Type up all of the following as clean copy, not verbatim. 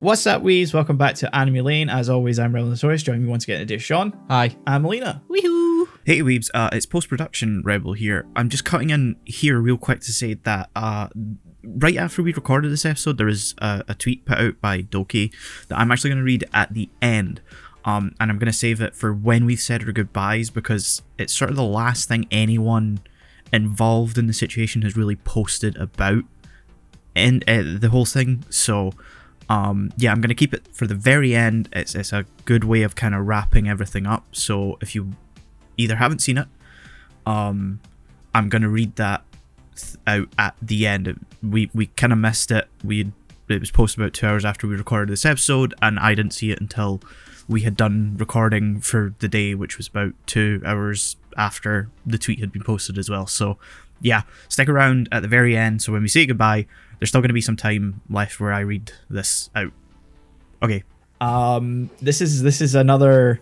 What's up, wees? Welcome back to Anime Lane. As always, I'm Notorious. Joining me once again today, Shaun. Hi. And Melina. Weehoo! Hey weebs, it's post-production Rebel here. I'm just cutting in here real quick to say that right after we recorded this episode, there was a tweet put out by Doki that I'm actually going to read at the end. And I'm going to save it for when we've said our goodbyes, because it's sort of the last thing anyone involved in the situation has really posted about in the whole thing. So yeah, I'm going to keep it for the very end. It's a good way of kind of wrapping everything up. So if you either haven't seen it, I'm going to read that out at the end. We kind of missed it. It was posted about 2 hours after we recorded this episode, and I didn't see it until we had done recording for the day, which was about 2 hours after the tweet had been posted as well. So yeah, stick around at the very end. So when we say goodbye, there's still going to be some time left where I read this out. Okay. This is another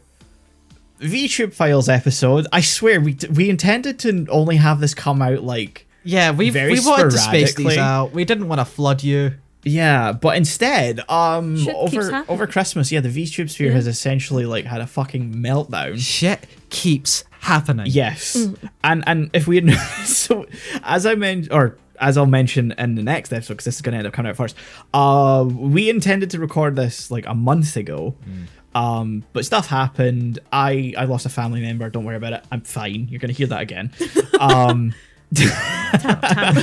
VTube Files episode. I swear we intended to only have this come out like we wanted to space these sporadically. out. We didn't want to flood you. Yeah, but instead, keeps happening. over Christmas, the VTube sphere has essentially like had a fucking meltdown. Shit keeps happening. Yes, and if we had so as I'll mention in the next episode, because this is going to end up coming out first. We intended to record this like a month ago, but stuff happened. I lost a family member. Don't worry about it. I'm fine. You're going to hear that again. Tap, tap.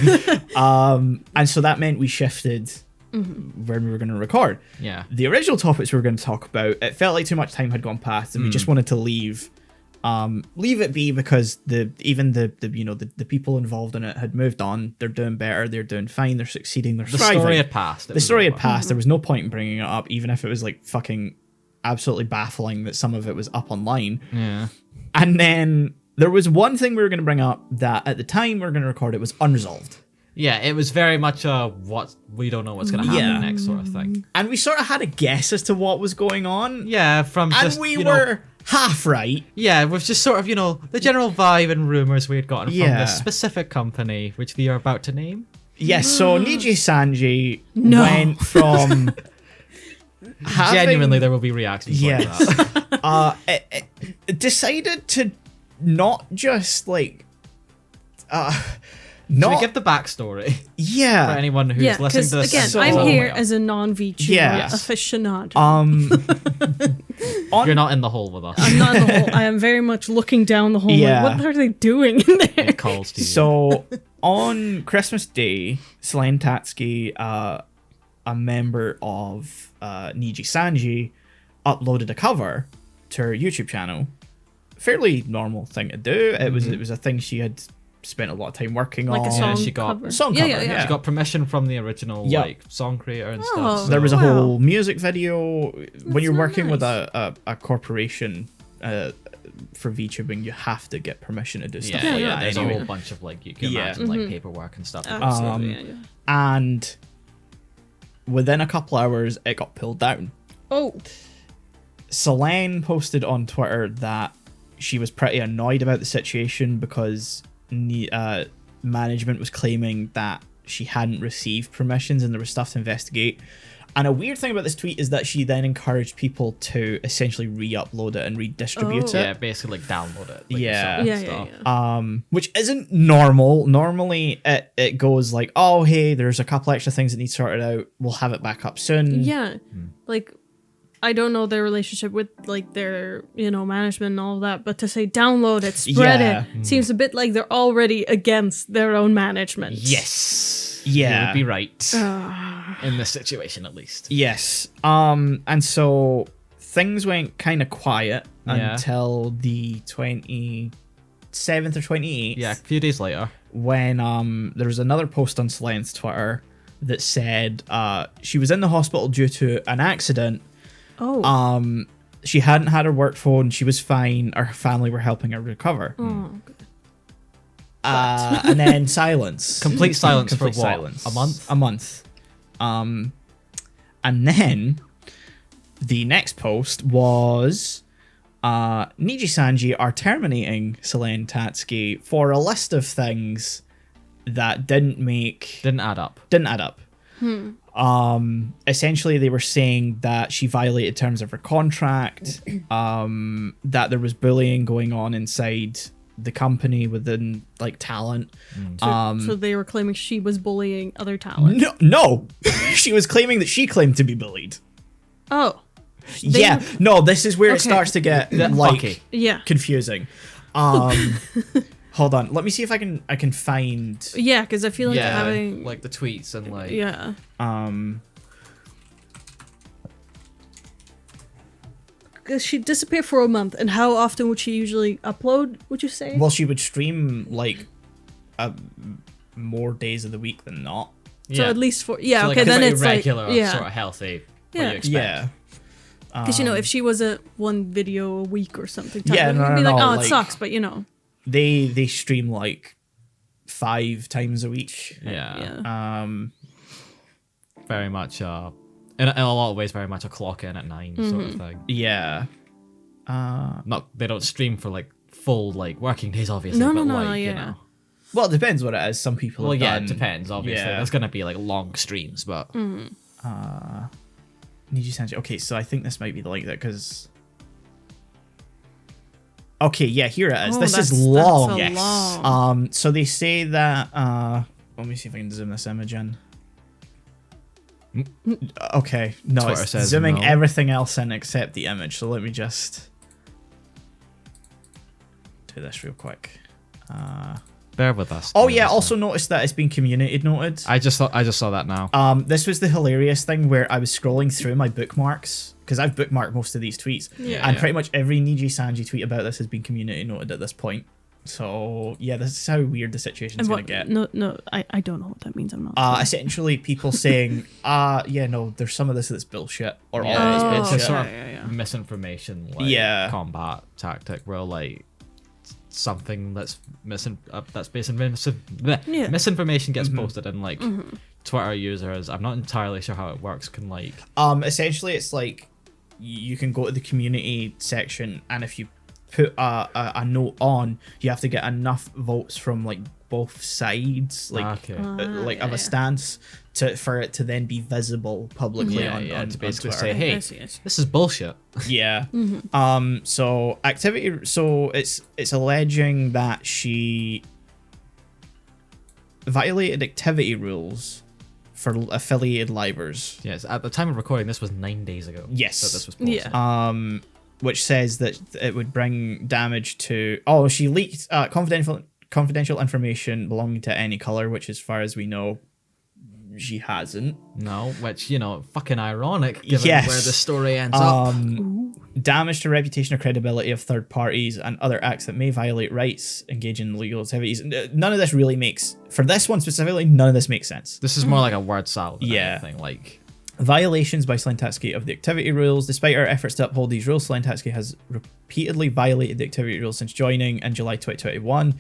And so that meant we shifted when we were going to record. Yeah. The original topics we were going to talk about, it felt like too much time had gone past, and we just wanted to leave it be, because the people involved in it had moved on. They're doing better. They're doing fine. They're succeeding. They're thriving. The story had passed. The story had passed. There was no point in bringing it up, even if it was like fucking absolutely baffling that some of it was up online. Yeah. And then there was one thing we were going to bring up that at the time we were going to record, it was unresolved. Yeah, it was very much what we don't know what's going to happen next sort of thing. And we sort of had a guess as to what was going on. Yeah, from just, and we were half right. Yeah, with just sort of, the general vibe and rumors we had gotten from this specific company, which we are about to name. Yes, so Nijisanji went from Genuinely, there will be reactions like that. it decided to not just like Should we give the backstory for anyone who's listening to this? Again, I'm here as a non-VTuber aficionado. You're not in the hole with us. I'm not in the hole. I am very much looking down the hole. Yeah. Like, what are they doing in there? It calls to you. So on Christmas Day, Selen Tatsuki, a member of Nijisanji, uploaded a cover to her YouTube channel. Fairly normal thing to do. It was a thing she had spent a lot of time working on. Like a song she got cover. Song cover. Yeah. She got permission from the original song creator and stuff. So. There was a whole music video. When you're working with a corporation for VTubing, you have to get permission to do stuff like that. There's anyway. a whole bunch of you can imagine paperwork and stuff. Absolutely, And within a couple hours, it got pulled down. Oh. Selen posted on Twitter that she was pretty annoyed about the situation because management was claiming that she hadn't received permissions and there was stuff to investigate. And a weird thing about this tweet is that she then encouraged people to essentially re-upload it and redistribute it. Yeah, basically download it. Which isn't normal. Normally it goes like, oh, hey, there's a couple extra things that need sorted out. We'll have it back up soon. Yeah. Like, I don't know their relationship with like their, management and all of that, but to say download it, spread it, seems a bit like they're already against their own management. Yes. Yeah. You would be right. In this situation, at least. Yes. And so things went kind of quiet until the 27th or 28th. Yeah, a few days later. When there was another post on Selen's Twitter that said she was in the hospital due to an accident. Oh. She hadn't had her work phone. She was fine. Her family were helping her recover. Oh, good. And then silence. Complete silence Complete for what? silence. A month? A month. And then the next post was Nijisanji are terminating Selen Tatsuki for a list of things that didn't add up. Essentially, they were saying that she violated terms of her contract, that there was bullying going on inside the company within like talent. So they were claiming she was bullying other talent. No, she was claiming that she claimed to be bullied. Oh. No, this is where it starts to get like confusing. Hold on, let me see if I can find. Yeah, because I feel like having like the tweets and like because she disappeared for a month, and how often would she usually upload? Would you say? Well, she would stream like more days of the week than not. So at least for so okay, then it's regular, like sort of healthy. Yeah. Because if she was a one video a week or something, you'd be like, it sucks, but they stream like 5 times a week. Very much in a lot of ways very much a clock in at 9 sort of thing. They don't stream for like full like working days, obviously. You know. Well, it depends what it is. Some people it depends, obviously. There's gonna be like long streams, but Nijisanji. Okay, so I think this might be like that because okay, here it is. This is long. Long. So they say that let me see if I can zoom this image in. Okay, no, Twitter it's says zooming no. everything else in except the image. So let me just do this real quick. Bear with us. Also noticed that it's been community noted. I just saw that now. This was the hilarious thing where I was scrolling through my bookmarks because I've bookmarked most of these tweets, and pretty much every Nijisanji tweet about this has been community noted at this point. So this is how weird the situation's gonna get. No, I don't know what that means. I'm not. Essentially, people saying, there's some of this that's bullshit, or all of this bullshit. It's sort of misinformation, combat tactic, where like something that's based in misinformation gets posted, and like Twitter users, I'm not entirely sure how it works, can like essentially it's like you can go to the community section, and if you put a note on, you have to get enough votes from like both sides, like of a stance for it to then be visible publicly on to basically Twitter. say, hey, Yes. this is bullshit. So activity. So it's alleging that she violated activity rules for affiliated livers. Yes, at the time of recording, this was 9 days ago. Yes, that this was posted. Which says that it would bring damage to. She leaked confidential information belonging to any color, which, as far as we know, she hasn't. No, which fucking ironic given where the story ends up. Damage to reputation or credibility of third parties and other acts that may violate rights, engage in illegal activities. None of this really makes, for this one specifically, none of this makes sense. This is more like a word salad than anything. Like violations by Selen Tatsuki of the activity rules. Despite our efforts to uphold these rules, Selen Tatsuki has repeatedly violated the activity rules since joining in July 2021.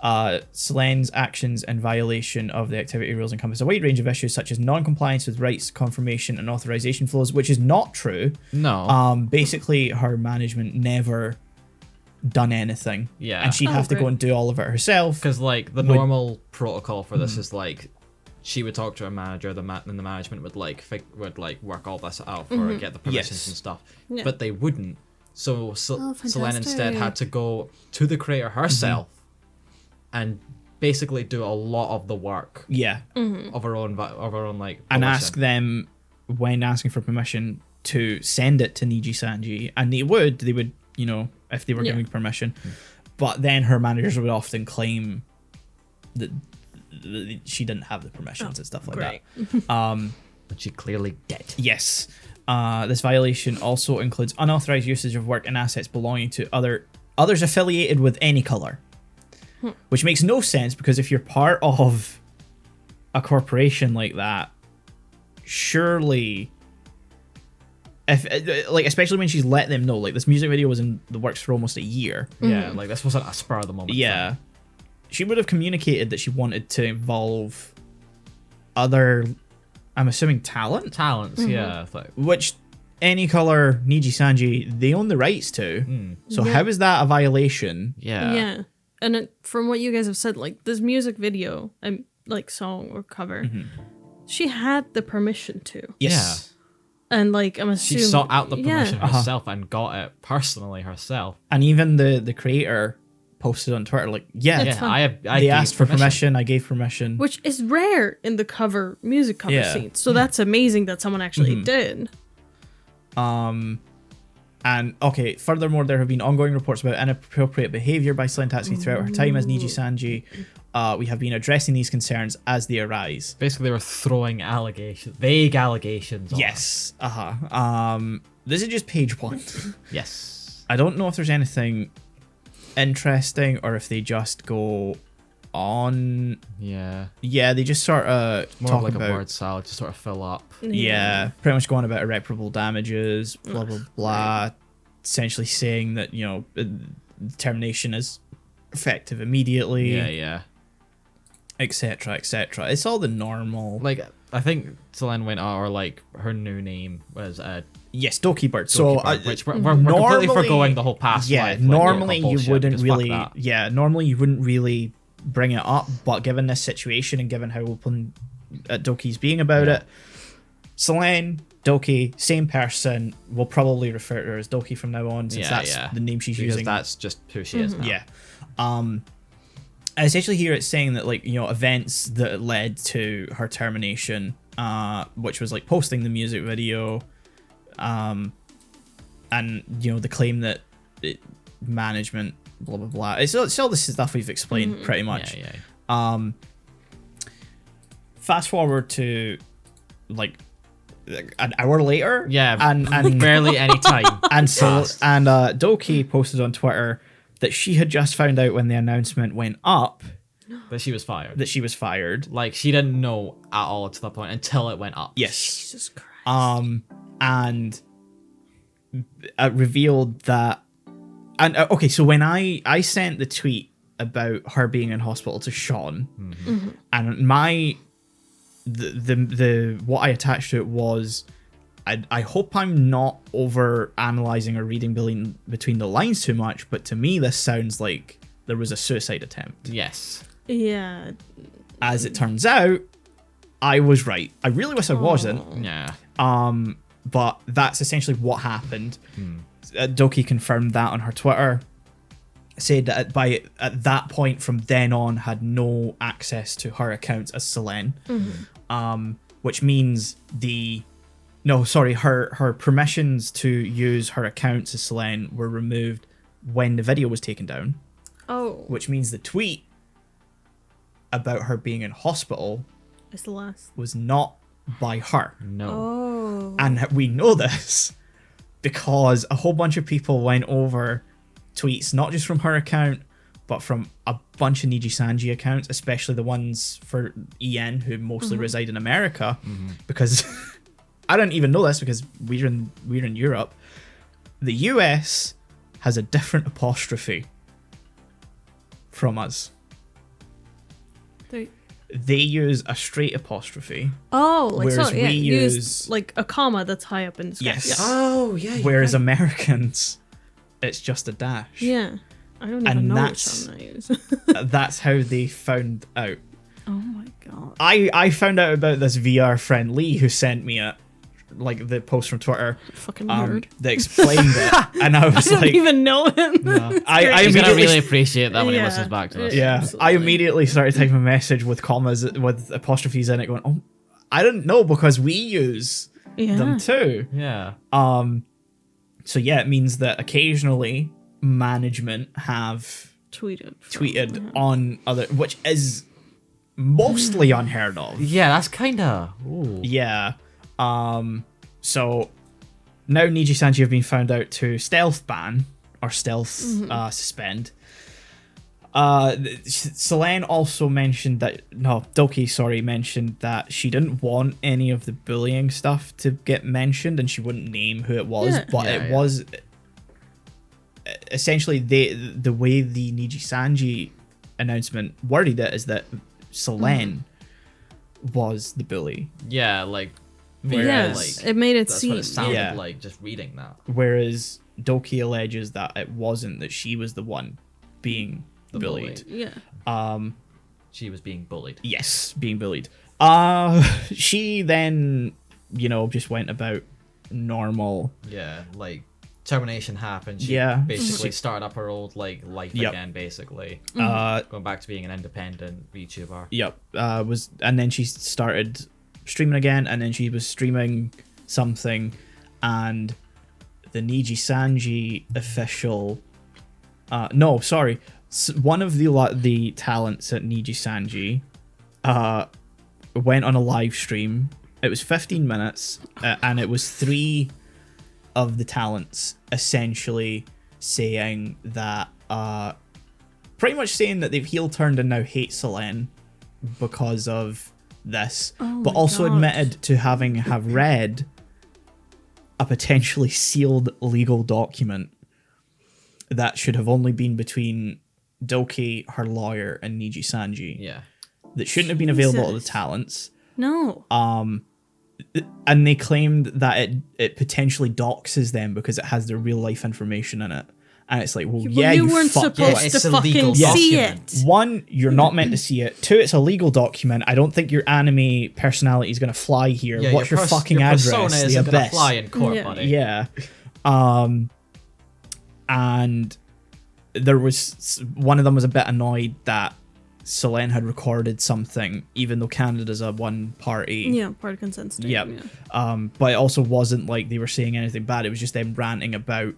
Selen's actions and violation of the activity rules encompass a wide range of issues such as non-compliance with rights, confirmation, and authorization flows, which is not true. No. Basically, her management never done anything. Yeah. And she'd have to go and do all of it herself. Because, like, the normal protocol for this is, like, she would talk to her manager, and the management would work all this out for her, get the permissions and stuff. Yeah. But they wouldn't. So Selen instead had to go to the creator herself and basically do a lot of the work. Yeah. Of her own like. And ask them, when asking for permission, to send it to Nijisanji, and they would, if they were giving permission. But then her managers would often claim that she didn't have the permissions and stuff like that. But she clearly did. Yes. This violation also includes unauthorized usage of work and assets belonging to others affiliated with any color. Which makes no sense, because if you're part of a corporation like that, surely, especially when she's let them know, like, this music video was in the works for almost a year. Yeah, like, this wasn't a spur of the moment thing. She would have communicated that she wanted to involve other, I'm assuming, talents, yeah. Which any color Nijisanji, they own the rights to. So how is that a violation? Yeah. And from what you guys have said, like, this music video, like, song or cover, she had the permission to. Yes. And like I'm assuming She sought out the permission Yeah. herself and got it personally herself. And even the creator posted on Twitter like, yeah, That's fine. I they gave asked for permission. I gave permission. Which is rare in the music cover Yeah. scenes. So that's amazing that someone actually did. And okay, furthermore, there have been ongoing reports about inappropriate behavior by Selen Tatsuki throughout her time as Nijisanji. We have been addressing these concerns as they arise. Basically, they were throwing vague allegations. On Yes. This is just page 1. her. Yes. I don't know if there's anything interesting or if they just go on. Yeah. Yeah, they just sort of More talk of like about a word salad to sort of fill up. Yeah, pretty much going about irreparable damages, blah blah blah. Essentially saying that termination is effective immediately. Yeah. Etc. Etc. It's all the normal. Like I think Selen went out, or like her new name was Yes, Dokibird. So which we're completely forgoing the whole past life. Like, normally you bullshit, wouldn't because fuck really. that. Yeah, normally you wouldn't really bring it up, but given this situation and given how open Doki's being about it, Selen, Doki, same person. We'll probably refer to her as Doki from now on, since that's the name she's Because using. that's just who she is now. Yeah. Essentially here it's saying that events that led to her termination, which was like posting the music video, and the claim that management, blah blah blah. It's all this stuff we've explained pretty much. Yeah. Fast forward to like an hour later. Yeah. And barely any time. and Doki posted on Twitter that she had just found out when the announcement went up That she was fired. that she was fired. Like she didn't know at all to that point until it went up. Yes. Jesus Christ. And revealed that. And okay, so when I sent the tweet about her being in hospital to Shaun, and the what I attached to it was, I hope I'm not over analyzing or reading between the lines too much, but to me this sounds like there was a suicide attempt. Yes. Yeah. As it turns out, I was right. I really wish I wasn't. Yeah. But that's essentially what happened. Doki confirmed that on her Twitter. Said that at that point from then on had no access to her accounts as Selen. Which means her permissions to use her accounts as Selen were removed when the video was taken down. Oh. Which means the tweet about her being in hospital It's the last. was not by her. No. Oh. And we know this because a whole bunch of people went over tweets, not just from her account, but from a bunch of Nijisanji accounts, especially the ones for EN who mostly reside in America, because I don't even know this because we're in Europe. The US has a different apostrophe from us. They use a straight apostrophe. Oh, like whereas so, yeah. we use like a comma that's high up in the sky. Yes. Yeah. Oh, yeah. Whereas Americans, it's just a dash. Yeah. I don't And even know that's- which one I use. That's how they found out. Oh my god. I found out about this VR friend Lee who sent me the post from Twitter Fucking nerd. that explained it, and I was I don't like, even know him. I He's gonna immediately really appreciate that when he Yeah. listens back to this. yeah, Absolutely. I immediately started typing a message with commas with apostrophes in it, going, oh, I didn't know because we use Yeah. them too. Yeah. So yeah, it means that occasionally management have tweeted on other, which is mostly unheard of. Yeah, that's kind of. Yeah. So now Nijisanji have been found out to stealth ban or stealth suspend. Selen also mentioned Doki mentioned that she didn't want any of the bullying stuff to get mentioned and she wouldn't name who it was, but it was essentially the way the Nijisanji announcement worded it is that Selen was the bully. Yeah, like. Whereas, it made it That's seem. what it sounded Yeah. like just reading that. whereas Doki alleges that it wasn't, that she was the one being bullied. Yeah. She was being bullied. Yes, being bullied. She then, just went about normal. Yeah, like termination happened. She Yeah. basically started up her old life again, basically. Going back to being an independent VTuber. Yep. And then she started streaming again, and then she was streaming something, and the Nijisanji official. No, sorry. One of the talents at Nijisanji went on a live stream. It was 15 minutes, and it was 3 of the talents essentially saying that, pretty much saying that they've heel turned and now hate Selen because of this, but also admitted to have read a potentially sealed legal document that should have only been between Doki, her lawyer, and Nijisanji. Yeah. That shouldn't have been available to the talents. No. And they claimed that it potentially doxes them because it has their real life information in it. And it's like, you weren't supposed to fucking see it. 1, you're not meant to see it. 2, it's a legal document. I don't think your anime personality is going to fly here. Yeah, What's your fucking address? Persona The isn't gonna Abyss. fly in court, buddy. Yeah. And there was one of them was a bit annoyed that Selen had recorded something, even though Canada's a one party. Yeah, party consent state. Yep. Yeah. But it also wasn't like they were saying anything bad. It was just them ranting about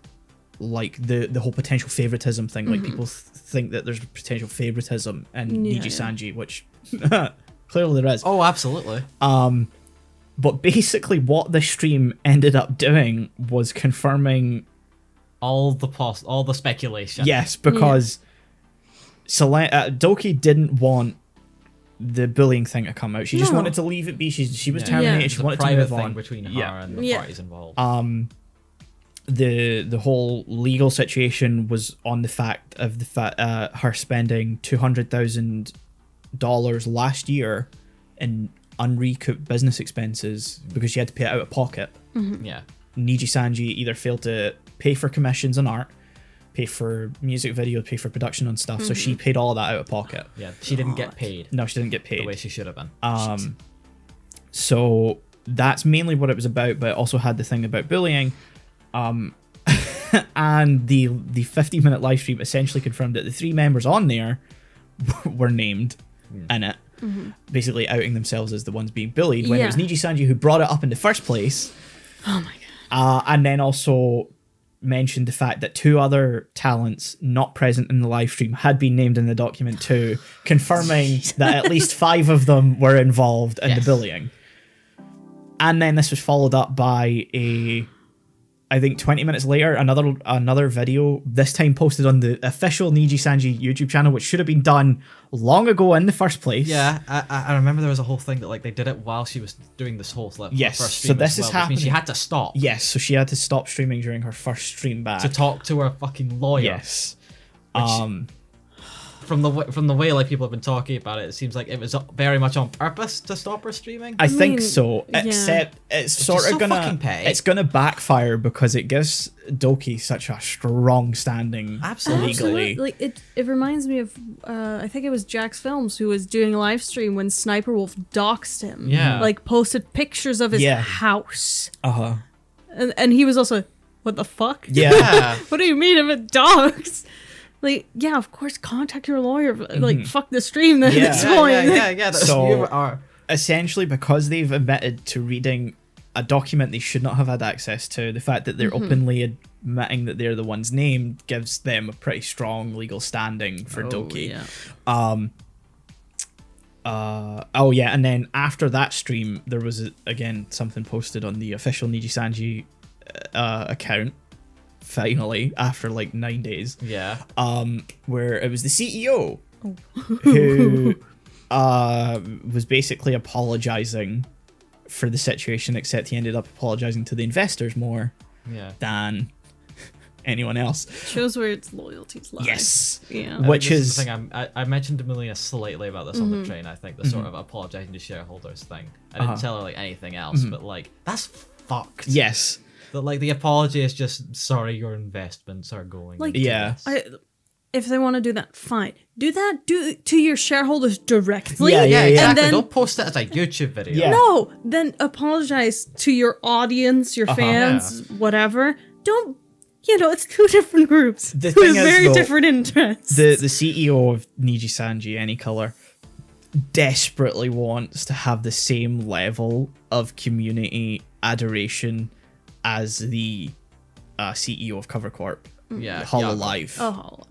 like the whole potential favoritism thing. Like people think that there's potential favoritism in Nijisanji, which clearly there is. Oh, absolutely. But basically what the stream ended up doing was confirming all the speculation. Yes, because Doki didn't want the bullying thing to come out. She just wanted to leave it be. She was terminated. She wanted to move on. Between her and the parties involved. The whole legal situation was on the fact of her spending $200,000 last year in unrecouped business expenses because she had to pay it out of pocket. Yeah. Nijisanji either failed to pay for commissions on art, pay for music videos, pay for production on stuff, so she paid all of that out of pocket. Yeah, she didn't get paid. No, she didn't get paid the way she should have been. So that's mainly what it was about, but it also had the thing about bullying. And the 50-minute live stream essentially confirmed that the 3 members on there were named in it, basically outing themselves as the ones being bullied, when it was Nijisanji who brought it up in the first place. Oh my god. And then also mentioned the fact that 2 other talents not present in the live stream had been named in the document too, confirming that at least 5 of them were involved in the bullying. And then this was followed up by I think 20 minutes later, another video, this time posted on the official Nijisanji YouTube channel, which should have been done long ago in the first place. Yeah, I remember there was a whole thing that like they did it while she was doing this whole first stream. So this is happening. Which means she had to stop. Yes, so she had to stop streaming during her first stream back to talk to her fucking lawyer. Yes. From the way like people have been talking about it, it seems like it was very much on purpose to stop her streaming. I think so. Except it's sort of gonna backfire because it gives Doki such a strong standing legally. Like it reminds me of I think it was Jack's Films who was doing a live stream when Sniper Wolf doxed him. Yeah. Like posted pictures of his house. And he was also, what the fuck? Yeah. What do you mean if it dogs? Like, yeah, of course, contact your lawyer. Like, fuck the stream then at this point. Yeah. So, essentially, because they've admitted to reading a document they should not have had access to, the fact that they're openly admitting that they're the ones named gives them a pretty strong legal standing for Doki. Yeah. And then after that stream, there was, again, something posted on the official Nijisanji account. Finally, after like 9 days, where it was the CEO who was basically apologizing for the situation, except he ended up apologizing to the investors more than anyone else. Shows where its loyalties lie. Yes. Yeah. Which is the thing I mentioned to Melina slightly about this on the train. I think the sort of apologizing to shareholders thing. I didn't tell her like anything else, but like that's fucked. Yes. That like the apology is just sorry your investments are going. Like, yeah. if they want to do that, fine. Do that. Do to your shareholders directly. Yeah, exactly. And then, don't post it as a YouTube video. Yeah. no, then apologize to your audience, your fans, whatever. Don't. It's two different groups The with thing is, very though, different interests. The CEO of Nijisanji, Any Color, desperately wants to have the same level of community adoration as the CEO of Cover Corp. Yeah. Hololive. Oh,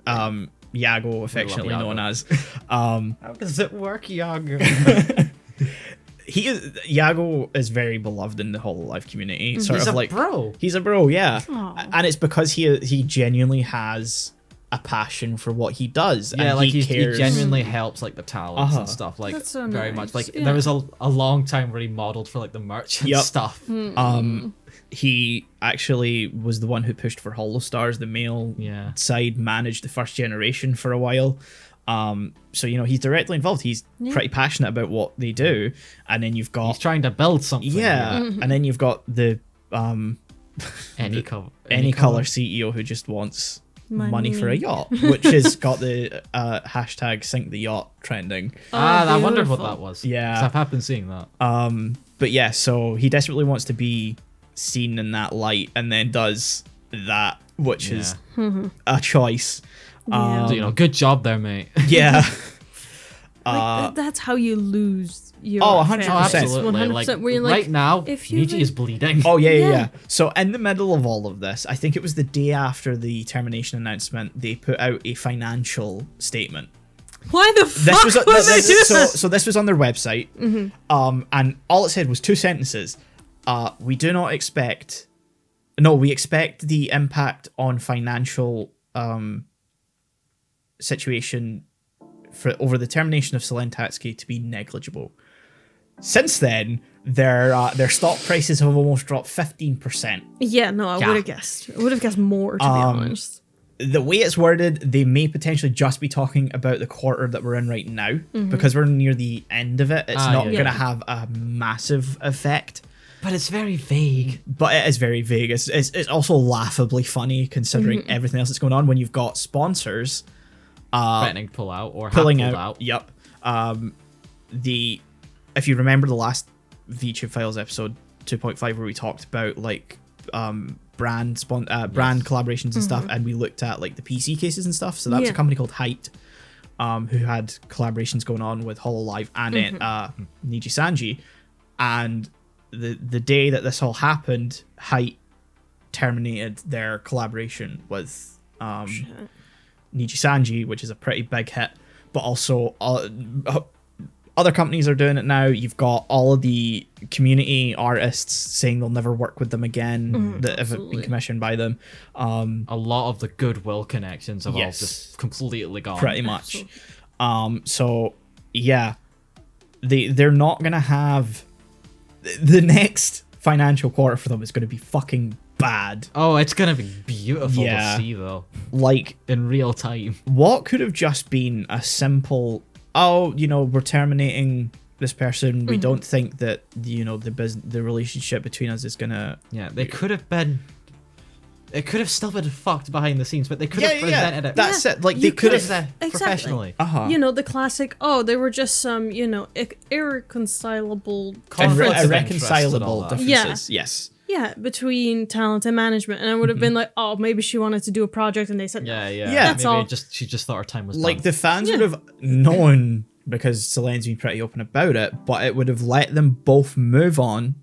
Yago, affectionately Yago. known as. How does it work, Yago? Yago is very beloved in the Hololive community. He's a bro. He's a bro, yeah. Aw. And it's because he genuinely has a passion for what he does. Yeah, and like he he cares. genuinely helps like the talents Uh-huh. and stuff. Like That's so very nice. much. Like Yeah. there was a long time where he modeled for like the merch and Yep. stuff. He actually was the one who pushed for Holostars, the male Yeah. side, managed the first generation for a while. So he's directly involved. He's pretty passionate about what they do. And then you've got He's trying to build something. yeah, and then you've got the Any color. Any Color CEO who just wants money for a Money. yacht, which has got the hashtag Sink the Yacht trending. I wondered what beautiful. that was. Yeah. 'Cause I've been seeing that. But yeah, so he desperately wants to be seen in that light, and then does that, which is a choice. Yeah. So, good job there, mate. Yeah. That's how you lose your. Oh, 100%. fans. Absolutely. 100%, where you're right now, if you Niji like- is bleeding. Oh yeah. Yeah. So in the middle of all of this, I think it was the day after the termination announcement, they put out a financial statement. Why the fuck This was would they do that? so this was on their website, and all it said was 2 sentences. We expect the impact on financial situation over the termination of Selen Tatsuki to be negligible. Since then, their stock prices have almost dropped 15%. Yeah, no, I Yeah. would have guessed. I would have guessed more, to be honest. The way it's worded, they may potentially just be talking about the quarter that we're in right now, because we're near the end of it. It's not yeah. going to have a massive effect, But it's very vague. but it is very vague. It's also laugefully funny considering everything else that's going on when you've got sponsors Threatening to pull out or pulling have out. pulled out. Yep. If you remember the last VTube Files episode 2.5 where we talked about like brand collaborations and stuff, and we looked at like the PC cases and stuff. So that was a Yeah. company called Height, who had collaborations going on with Hololive and Nijisanji. And the day that this all happened, Height terminated their collaboration with Nijisanji, which is a pretty big hit. But also other companies are doing it now. You've got all of the community artists saying they'll never work with them again that have been commissioned by them. A lot of the goodwill connections have all Yes. just completely gone. Pretty much. So yeah, they're not gonna have the next financial quarter for them is gonna be fucking bad. Oh, it's gonna be beautiful Yeah. to see though, Like, in real time. what could have just been a simple, we're terminating this person. We don't think that the relationship between us is gonna. Yeah, they could have been. It could have still been fucked behind the scenes, but they could have presented it. That's it. Like, You they could could have. have Exactly. professionally. The classic, they were just some, irreconcilable Conflicts of Irreconcilable interest and all that. differences. Yes. Yeah, between talent and management. And I would have been like, maybe she wanted to do a project and they said no. Yeah. Yeah. That's Maybe all. she just thought her time was Like, done. the fans would have known because Selen's been pretty open about it, but it would have let them both move on.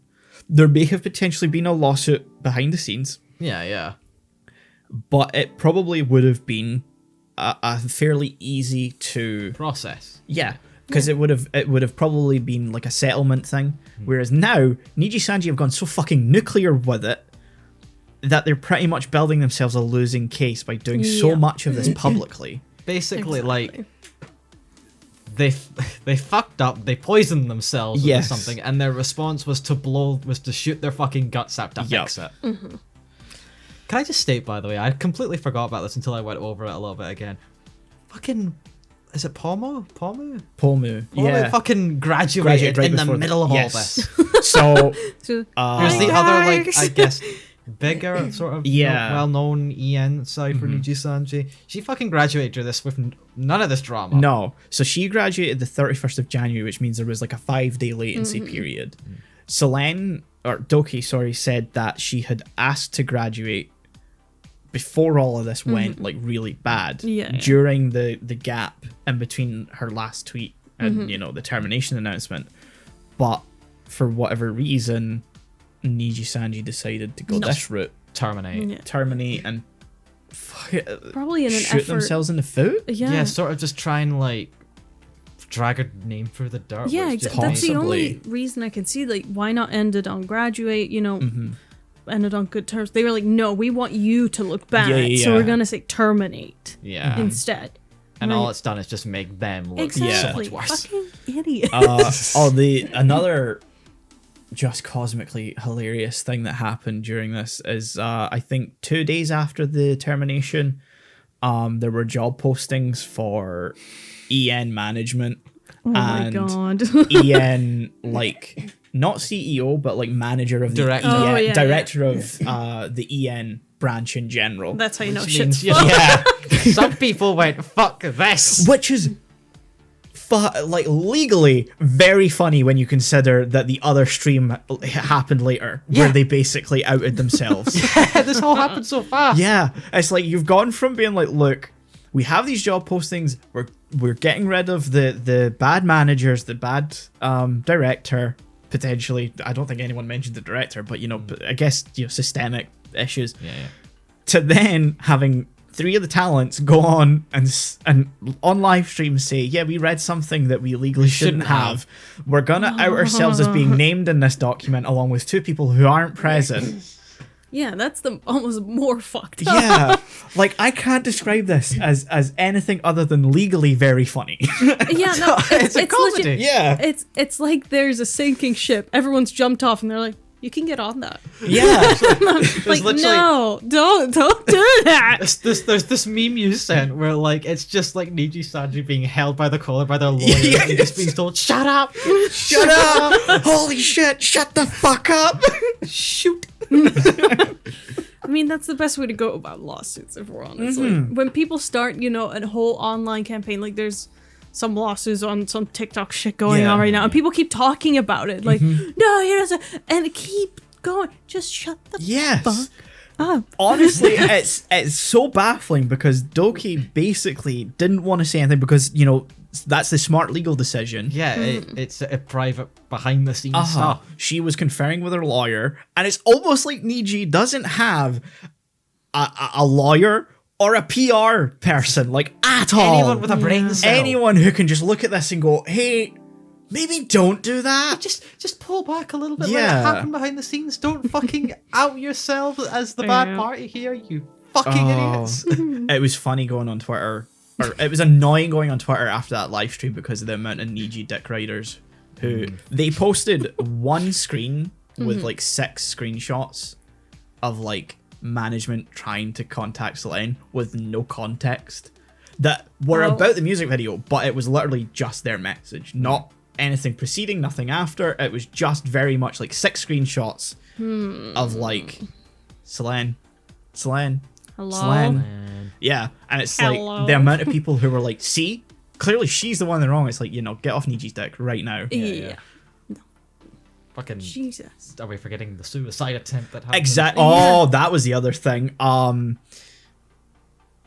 There may have potentially been a lawsuit behind the scenes, Yeah. but it probably would have been a fairly easy to Process. because it would have probably been like a settlement thing. Whereas now Nijisanji have gone so fucking nuclear with it that they're pretty much building themselves a losing case by doing so Yeah. much of this publicly. Basically, Exactly. like they fucked up. They poisoned themselves with Yes. something, and their response was to shoot their fucking guts out to fix it. Can I just state, by the way, I completely forgot about this until I went over it a little bit again. Fucking, is it Pomu? Pomu, Pomu fucking graduated right in the before middle of yes. all this. So So, There's the other, like, I guess, bigger sort of well-known EN side for Nijisanji. She fucking graduated through this with none of this drama. No. So she graduated the 31st of January, which means there was like a 5-day latency period. Selen, or Doki, sorry, said that she had asked to graduate before all of this went like really bad. During the gap in between her last tweet and the termination announcement. But for whatever reason, Nijisanji decided to go this route. Terminate and probably in an shoot effort themselves in the foot. Yeah, sort of just try and like drag her name through the dirt. Yeah, that's the only reason I can see. Like, why not end it on graduate? Ended on good terms. They were like, no, we want you to look bad, so we're gonna say terminate instead. And all it's done is just make them look so much worse. Fucking idiot. Another just cosmically hilarious thing that happened during this is I think 2 days after the termination, there were job postings for EN management. Oh my god. EN, like, not CEO, but like manager of Director. the director of the EN branch in general. That's how you know Which shit's means, fucked. some people went, fuck this. Which is like legally very funny when you consider that the other stream happened later, where they basically outed themselves. This all happened so fast. Yeah, it's like you've gone from being like, look, we have these job postings, we're getting rid of the bad managers, the bad director, potentially. I don't think anyone mentioned the director, but I guess systemic issues. To then having 3 of the talents go on and on live stream say, yeah, we read something that we legally shouldn't have. We're gonna out ourselves as being named in this document along with 2 people who aren't present. Yeah, that's the almost more fucked up. Yeah, like I can't describe this as anything other than legally very funny. Yeah, no, it's a comedy. legit. Yeah, it's like there's a sinking ship. Everyone's jumped off, and they're like, "You can get on that." Yeah, like no, don't do that. There's this meme you sent where like it's just like Nijisanji being held by the collar by their lawyer and just being told, "Shut up, shut up, holy shit, shut the fuck up, shoot." I mean, that's the best way to go about lawsuits, if we're honest. Like, when people start, a whole online campaign, like there's some lawsuits on some TikTok shit going on right now, and people keep talking about it. Like, no, and keep going. Just shut the fuck up. Honestly, it's so baffling because Doki basically didn't want to say anything because, that's the smart legal decision. Yeah, it's a private behind the scenes stuff. She was conferring with her lawyer, and it's almost like Niji doesn't have a lawyer or a PR person, like, at all. Anyone with a brain cell. Anyone who can just look at this and go, hey, maybe don't do that. Just pull back a little bit. Let it happen behind the scenes. Don't fucking out yourself as the bad party here, you fucking idiots. It was funny going on Twitter. Or it was annoying going on Twitter after that live stream because of the amount of Niji dick riders who they posted one screen with like 6 screenshots of like management trying to contact Selen with no context that were about the music video, but it was literally just their message, not anything preceding, nothing after. It was just very much like 6 screenshots of like Selen, hello. Selen. Yeah, and it's like the amount of people who were like, see, clearly she's the one in the wrong. It's like, get off Niji's dick right now. Yeah. No. Fucking Jesus. Are we forgetting the suicide attempt that happened? Exactly. Oh, that was the other thing.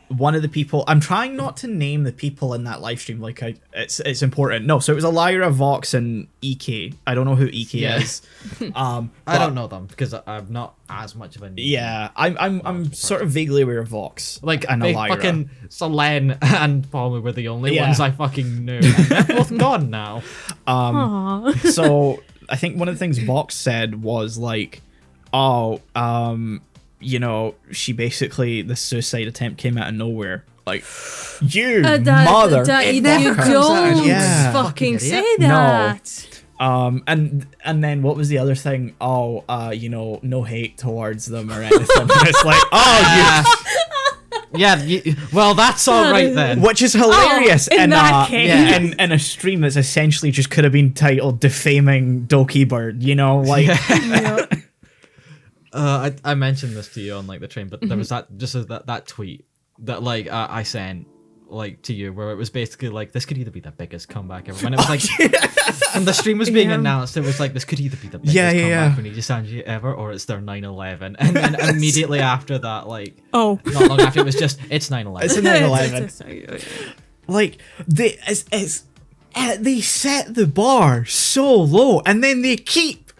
One of the people, I'm trying not to name the people in that live stream like it's important. No, so it was Lyra, Vox, and EK. I don't know who EK is. I don't know them because I'm not as much of a I'm sort of vaguely aware of Vox. Like, and Lyra. Fucking Selen and Palmer were the only ones I fucking knew. And they're both gone now. So I think one of the things Vox said was like, she basically, the suicide attempt came out of nowhere. Like, you mother. You don't fucking say that. No. And then what was the other thing? No hate towards them or anything. It's like, well, that's all right then. Which is hilarious in that case. In a stream that's essentially just could have been titled defaming Dokibird, like. I mentioned this to you on like the train, but there was that tweet that like I sent like to you where it was basically like this could either be the biggest comeback ever. When it was like when the stream was being announced, it was like this could either be the biggest comeback for Nijisanji ever, or it's their 9/11. And then immediately after that, like not long after, it was just it's 9/11. It's a 9/11. Like they they set the bar so low, and then they keep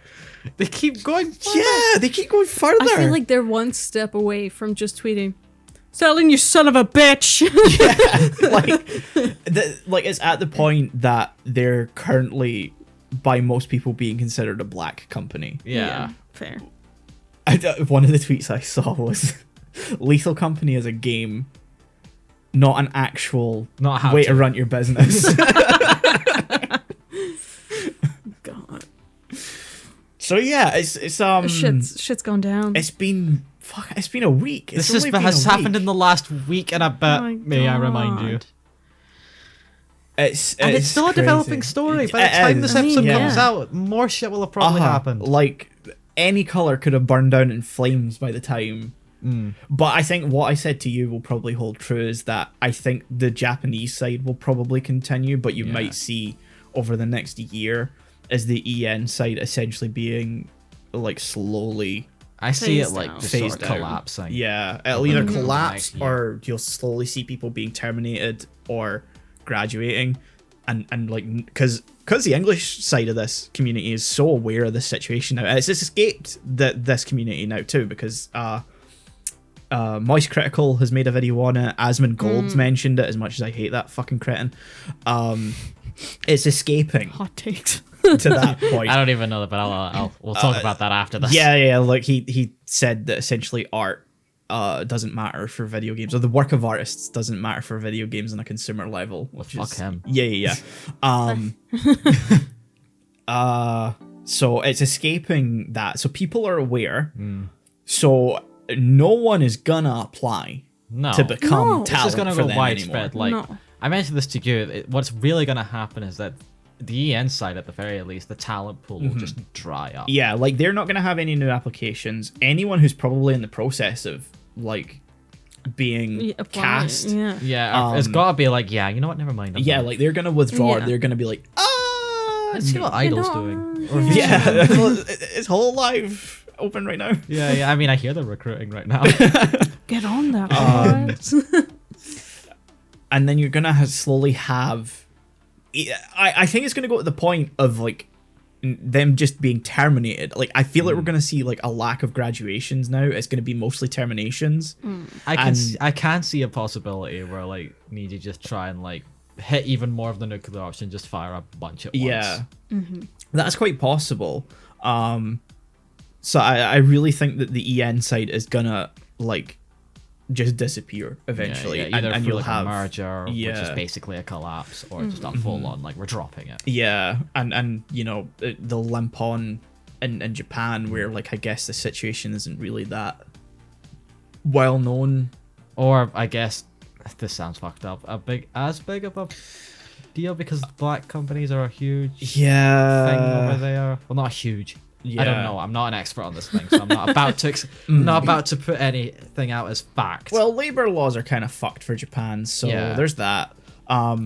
going further. Yeah, they keep going further. I feel like they're one step away from just tweeting, "Selen, you son of a bitch." like it's at the point that they're currently, by most people, being considered a black company. Yeah, fair. One of the tweets I saw was, "Lethal Company is a game, not an actual way to run your business." God. So yeah, it's shit's gone down. It's been a week. This has happened in the last week and a bit. May I remind you? It's still crazy. a developing story. By the time this episode comes out, more shit will have probably happened. Like any color could have burned down in flames by the time. But I think what I said to you will probably hold true, is that I think the Japanese side will probably continue, but you might see over the next year as the EN side essentially being like slowly. I see it like phased sort of collapsing. Yeah, it'll either collapse or you'll slowly see people being terminated or graduating, and like because the English side of this community is so aware of this situation now. It's escaped this community now too, because Moist Critical has made a video on it. Asmon Gold's mentioned it, as much as I hate that fucking cretin. It's escaping. Hot takes. To that point. I don't even know that, but we'll talk about that after this. Yeah. Like he said that essentially art doesn't matter for video games, or the work of artists doesn't matter for video games on a consumer level. Well, fuck him. Yeah. So it's escaping that. So people are aware. So no one is gonna apply to become talent. This is gonna for go them widespread. Anymore. Like I mentioned this to you. What's really gonna happen is that the EN side, at the very least, the talent pool will just dry up. Yeah, like they're not going to have any new applications. Anyone who's probably in the process of like being cast, it's got to be like, you know what? Never mind. Like they're going to withdraw. Yeah. They're going to be like, let's see what Idol's doing. It's whole live open right now. Yeah. I mean, I hear they're recruiting right now. Get on that. And then you're going to slowly have. I think it's going to go to the point of like them just being terminated. Like I feel like we're going to see like a lack of graduations now. It's going to be mostly terminations. I can see a possibility where like Niji just try and like hit even more of the nuclear option, just fire a bunch at once. Yeah, that's quite possible. So I really think that the EN side is gonna like just disappear eventually, either and for you'll like have a merger, which is basically a collapse, or just a full on like we're dropping it. Yeah, and you know they'll limp on in Japan, where like I guess the situation isn't really that well known. Or I guess this sounds fucked up. As big of a deal, because black companies are a huge thing over there. Well, not huge. Yeah. I don't know. I'm not an expert on this thing, so I'm not about to put anything out as fact. Well, labor laws are kind of fucked for Japan, so there's that.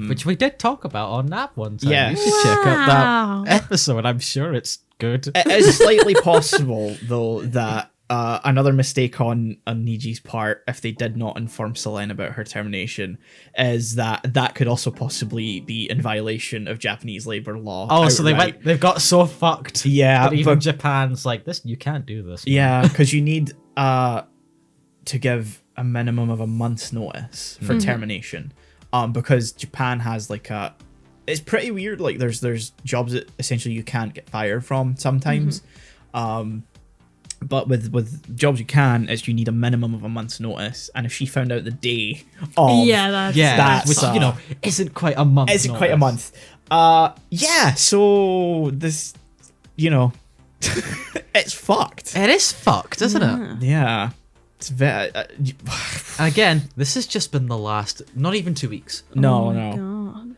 Which we did talk about on that one time. Yeah. You should check out that episode. I'm sure it's good. It is slightly possible, though, that another mistake on Niji's part, if they did not inform Selen about her termination, is that could also possibly be in violation of Japanese labor law. Oh, outright. So they've got so fucked. Yeah, but even Japan's like, this, you can't do this. Man. Yeah, because you need to give a minimum of a month's notice for termination. Because Japan has like it's pretty weird. Like there's jobs that essentially you can't get fired from sometimes. But with jobs you can, is you need a minimum of a month's notice. And if she found out the day of, that's which you know isn't quite a month. Isn't quite a month. So this, you know, it's fucked. It is fucked, isn't it? Yeah. It's very. Again, this has just been the last, not even 2 weeks. No. God.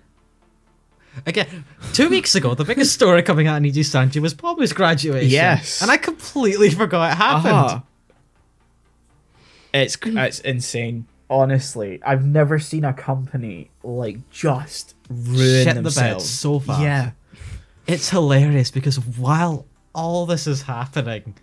Again, 2 weeks ago, the biggest story coming out of Nijisanji was Pomu's graduation. Yes. And I completely forgot it happened. It's insane. Honestly, I've never seen a company like just ruin Shit themselves the bed so fast. Yeah. It's hilarious because while all this is happening,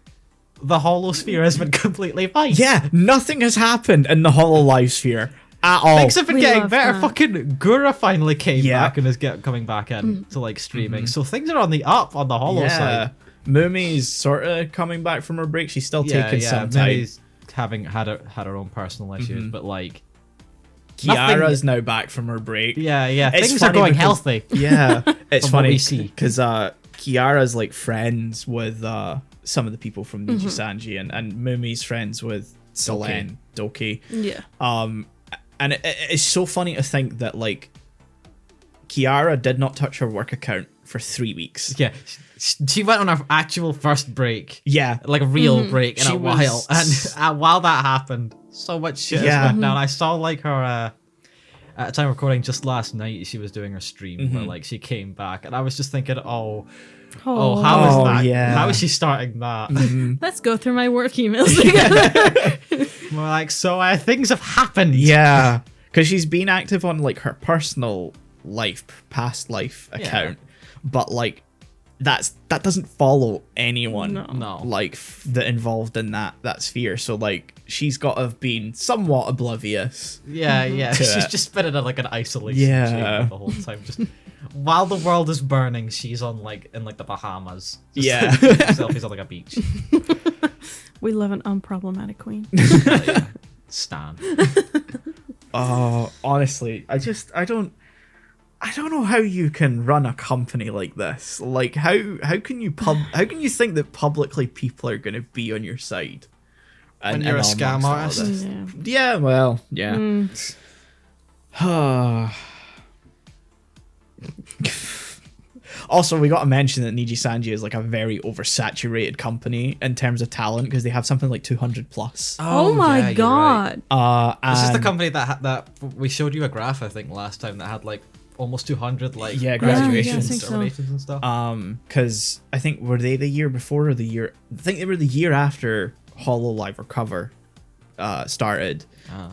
the holosphere has been completely fine. Yeah, nothing has happened in the Hololive sphere at all. Things have been We getting love better. that. Fucking Gura finally came Yeah. back and is coming back in to like streaming. So things are on the up on the holo side. Mumi's sort of coming back from her break. She's still taking some time. May's having had her own personal issues, but like Kiara's now back from her break. yeah, It's things are funny going because- healthy. Yeah, it's From what funny we see. because Kiara's like friends with some of the people from Nijisanji, and Mumi's friends with Selen Doki. Yeah. And it's so funny to think that like Kiara did not touch her work account for 3 weeks. Yeah, she went on her actual first break. Yeah, Like a real break in She a while, was- and while that happened, so much shit Yeah. has went down. I saw like her at a time of recording just last night. She was doing her stream where like she came back, and I was just thinking, how is Oh, that? yeah. How is she starting that? Let's go through my work emails together. We're like, so things have happened. yeah, because she's been active on like her personal life, past life account, but like that doesn't follow anyone. No. Like that involved in that sphere. So like she's got to have been somewhat oblivious. Yeah. To She's it. just been in like an isolation Yeah. chamber the whole time. Just while the world is burning, she's on like in like the Bahamas. Just Yeah. selfies on like a beach. We love an unproblematic queen. Stan. Oh, honestly, I don't know how you can run a company like this. Like how can you think that publicly people are going to be on your side? When you're a amongst scam all artist? this? Yeah. Yeah, well, yeah. Also, we got to mention that Nijisanji is like a very oversaturated company in terms of talent because they have something like 200 plus. Oh my yeah, you're right. god. This is the And- company that we showed you a graph I think last time that had like almost 200 like Yeah, graduations, Yeah, I think so. terminations and stuff. because I think were they the year before or the year? I think they were the year after Hololive Recover started,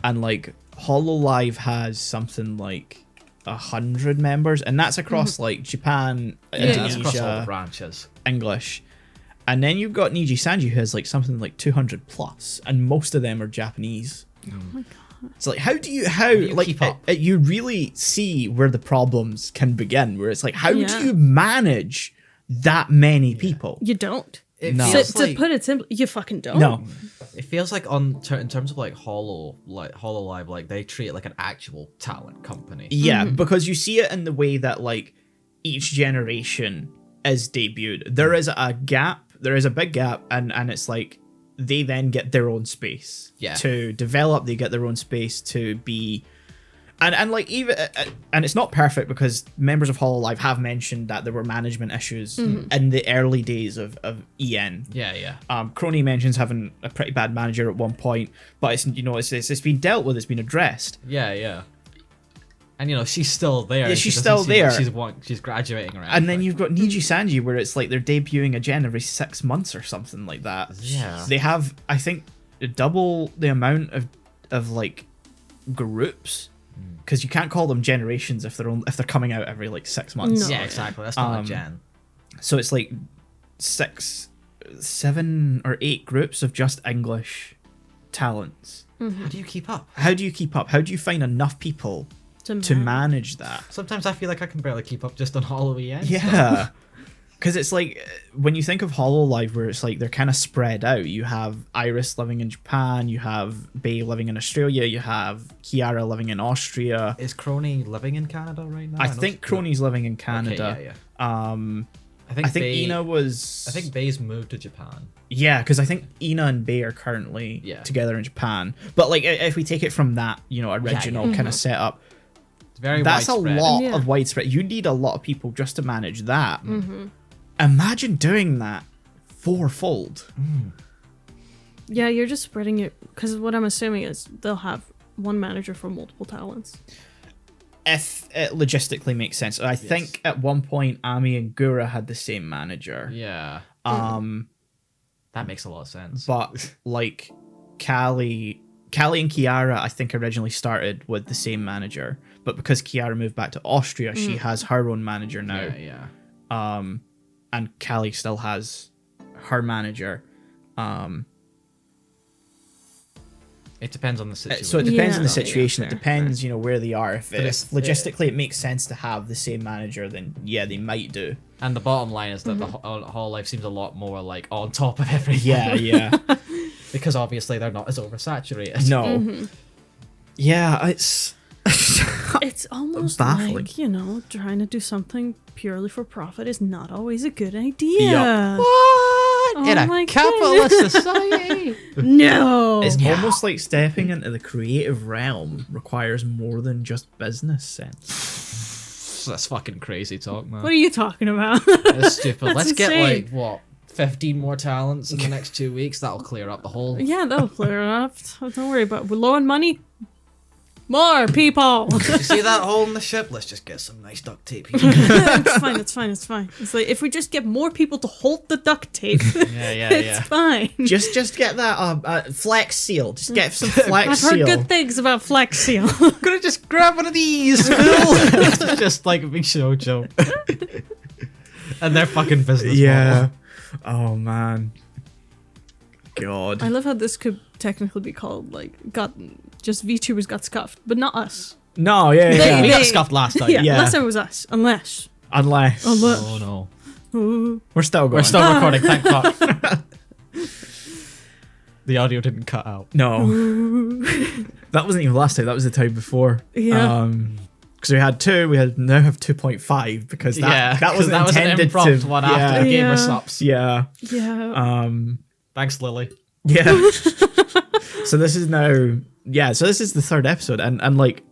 and like Hololive has something like 100 members, and that's across like Japan, Yeah, that's across all the Indonesia, branches. English, and then you've got Nijisanji who has like something like 200 plus, and most of them are Japanese. Oh my god. It's like how do you you keep up? you really see where the problems can begin, where it's like how Yeah. do you manage that many people? You don't. It No. feels To like, put it simply, you fucking don't. No. it feels like in terms of like Hololive, like they treat it like an actual talent company. Yeah, because you see it in the way that like each generation is debuted. There is a gap, there is a big gap, and it's like they then get their own space to develop. They get their own space to be, and like even and it's not perfect because members of Hololive have mentioned that there were management issues in the early days of EN. Yeah. Crony mentions having a pretty bad manager at one point, but it's been dealt with. It's been addressed. Yeah. And she's still there. Yeah, and she's she doesn't still seem like there. she's graduating around. And then you've got Nijisanji, where it's like they're debuting a gen every 6 months or something like that. Yeah. They have, I think, double the amount of like groups, because you can't call them generations if they're coming out every like 6 months. No. Yeah, exactly. That's not a gen. So it's like 6, 7, or 8 groups of just English talents. How do you keep up? How do you keep up? How do you find enough people to manage that? Sometimes I feel like I can barely keep up just on Halloween. Yeah. Because it's like, when you think of Hololive, where it's like they're kind of spread out, you have Iris living in Japan, you have Bae living in Australia, you have Kiara living in Austria. Is Crony living in Canada right now? I think Crony's living in Canada. Okay, yeah. I think Bae, Ina was. I think Bae's moved to Japan. Yeah, because I think Ina and Bae are currently together in Japan. But like, if we take it from that, original kind of setup, It's very that's widespread. a lot Yeah. of widespread. You need a lot of people just to manage that. Imagine doing that fourfold. Yeah, you're just spreading it because what I'm assuming is they'll have one manager for multiple talents. if it logistically makes sense. I think at one point Ami and Gura had the same manager. Yeah. That makes a lot of sense. But like Callie and Kiara, I think originally started with the same manager, but because Kiara moved back to Austria, she has her own manager now. Yeah. And Callie still has her manager. It depends on the situation. So it depends on the Yeah. situation. Yeah, it depends, where they are. If it's- logistically it makes sense to have the same manager, then yeah, they might do. And the bottom line is that the Hololive seems a lot more like on top of everything. Yeah. Because obviously they're not as oversaturated. No. Yeah, it's It's almost baffling. like, trying to do something purely for profit is not always a good idea. Yup. What? Oh In my a capitalist society? No. It's almost like stepping into the creative realm requires more than just business sense. That's fucking crazy talk, man. What are you talking about? That's stupid. That's Let's insane. get 15 more talents in the next 2 weeks. That'll clear up the whole. Yeah, that'll clear it up. Don't worry about it. We're low on money. More people. You see that hole in the ship? Let's just get some nice duct tape. It's fine. It's like if we just get more people to hold the duct tape, it's fine. Just get that flex seal. Just get some flex I've heard seal. good things about Flex Seal. Gonna just grab one of these, Phil. Just like a big shoujo. And their fucking business model. Oh man. God. I love how this could technically be called just VTubers got scuffed, but not us. No, yeah. They- We got they- scuffed last time. Yeah, Yeah. unless it was us. Unless. Unless Oh no. Ooh. we're still going. We're still recording, thank God. The audio didn't cut out. No. That wasn't even last time. That was the time before. Yeah. Because we had 2, we now have 2.5 because that wasn't that was an intended impromptu to one after the Yeah. gamer subs. Yeah. Yeah. Thanks, Lily. Yeah. So this is now so this is the 3rd episode and like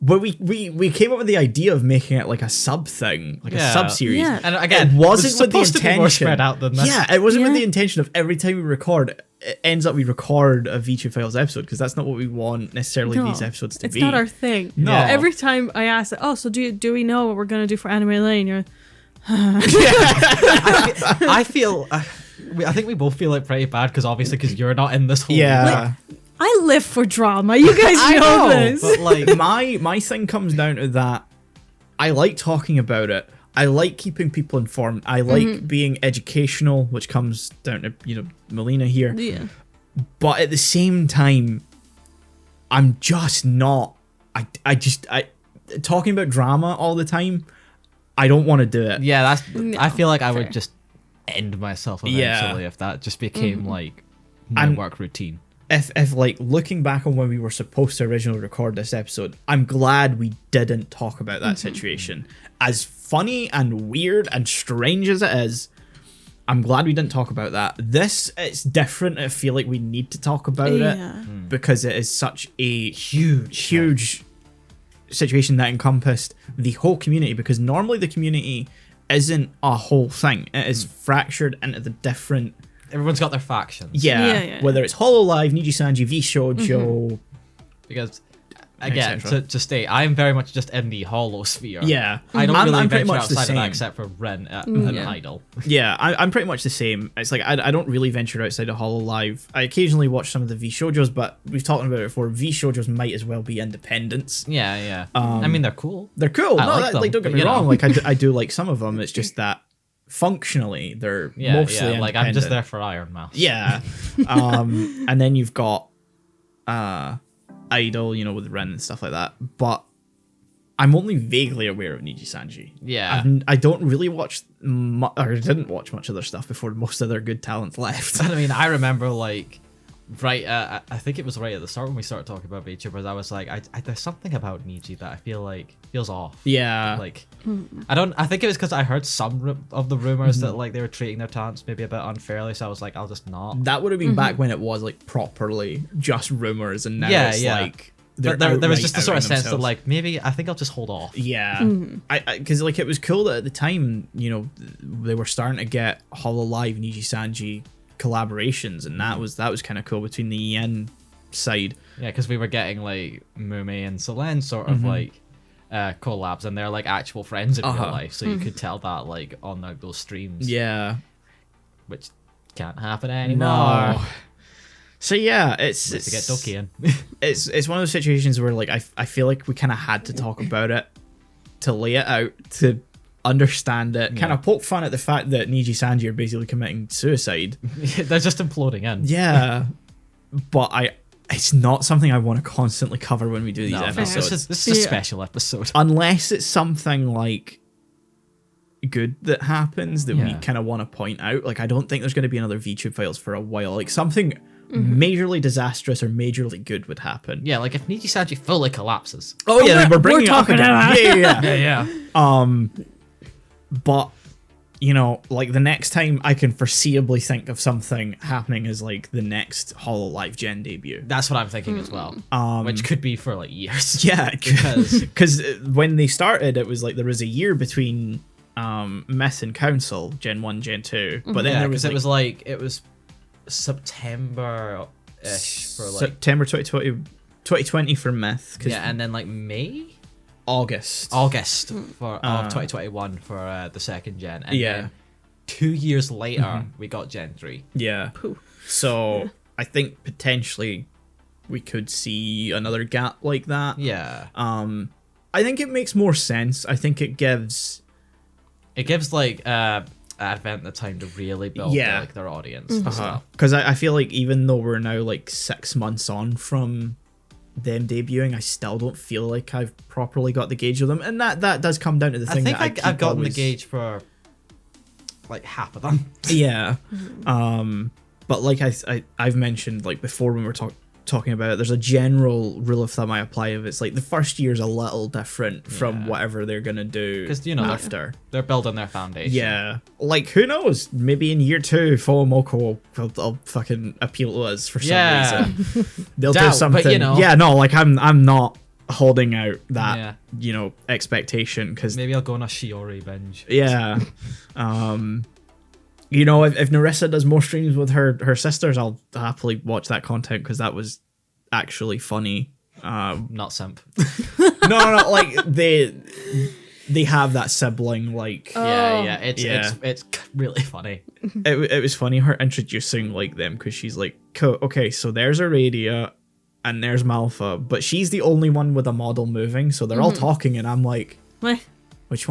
but we came up with the idea of making it like a sub thing, like a sub series. Yeah. And again, It wasn't it's with the supposed to be more intention. spread out than this. Yeah, it wasn't with Yeah. the intention of every time we record, it ends up we record a VTube Files episode because that's not what we want necessarily No, these episodes to it's be. not our thing. No. Every time I ask, so do we know what we're gonna do for Anime Lane? You're I feel. I think we both feel like pretty bad because you're not in this whole. Yeah. I live for drama. You guys know this. But like, my thing comes down to that I like talking about it. I like keeping people informed. I like being educational, which comes down to, Melina here. Yeah. But at the same time, I'm just not. I talking about drama all the time. I don't want to do it. yeah, that's. No, I feel like I fair. would just end myself Yeah. eventually if that just became like my And- work routine. If like looking back on when we were supposed to originally record this episode, I'm glad we didn't talk about that situation. As funny and weird and strange as it is, I'm glad we didn't talk about that. It's different. I feel like we need to talk about Yeah. it because it is such a huge situation that encompassed the whole community, because normally the community isn't a whole thing. It is fractured into the different Everyone's got their factions. Yeah. whether it's Hololive, Nijisanji, V-Shoujo. Because again, etc. to state, I am very much just in the hollow sphere. Yeah. I don't I'm really pretty venture much the outside of same. that except for Ren and Yeah. Idol. Yeah, I'm pretty much the same. It's like I don't really venture outside of Hololive. I occasionally watch some of the V-Shoujos, but we've talked about it before. V-Shoujos might as well be independents. Yeah. I mean, they're cool. They're cool. I No, like them, don't get but, me you know. wrong. Like I do like some of them. It's just that functionally they're mostly Like I'm just independent. there for Iron Mouse. Yeah. And then you've got Idol, with Ren and stuff like that. But I'm only vaguely aware of Nijisanji. Yeah. I don't really watch or didn't watch much of their stuff before most of their good talent left. I mean, I remember like I think it was right at the start when we started talking about VTubers. I was like, there's something about Niji that I feel like feels off. Yeah. Like, I think it was because I heard some of the rumors that like they were treating their talents maybe a bit unfairly. So I was like, I'll just not. That would have been back when it was like properly just rumors, and now Yeah, it's yeah. like But there was outright just a sort of outing sense that themselves. like maybe I think I'll just hold off. Yeah, because like it was cool that at the time, they were starting to get Hololive Nijisanji collaborations, and that was kind of cool between the EN side. Yeah, because we were getting like Mumi and Selen sort of like collabs, and they're like actual friends in real life. So you could tell that like on like those streams. Yeah. Which can't happen anymore. No. So yeah, it's to get Doki in. it's one of those situations where like I feel like we kind of had to talk about it to lay it out, to understand it, kind of poke fun at the fact that Nijisanji are basically committing suicide. They're just imploding in. Yeah, but it's not something I want to constantly cover when we do these episodes. This is a special episode. Unless it's something like good that happens that we kind of want to point out. Like, I don't think there's going to be another VTube Files for a while. Like, something majorly disastrous or majorly good would happen. Yeah, like if Nijisanji fully collapses. Oh yeah, then we're bringing it up again. Yeah. But you know, like the next time I can foreseeably think of something happening is like the next HoloLive Gen debut. That's what I'm thinking as well. Which could be for like years. Yeah, because when they started, it was like there was a year between Myth and Council Gen 1, Gen 2, but then there was it was September-ish for like September 2020 for Myth. and then like August for of 2021 for the second gen, and then 2 years later we got Gen 3. So I think potentially we could see another gap like that. I think it makes more sense. I think it gives like Advent the time to really build like their audience. Because I feel like even though we're now like 6 months on from them debuting, I still don't feel like I've properly got the gauge of them, and that does come down to the thing that I've gotten the gauge for like half of them. But like I've mentioned like before when we're talking about it, there's a general rule of thumb I apply of it's like the first year's a little different from whatever they're gonna do, because after they're building their foundation. Like who knows, maybe in year 2 Fomoko will fucking appeal to us for some reason. They'll do something, but, like I'm not holding out that expectation, because maybe I'll go on a Shiori binge. You know, if Narissa does more streams with her sisters, I'll happily watch that content, because that was actually funny. Not simp. No, like they have that sibling like. It's really funny. It was funny her introducing like them, because she's like, okay, so there's Aradia and there's Malfa, but she's the only one with a model moving, so they're all talking, and I'm like, what? Which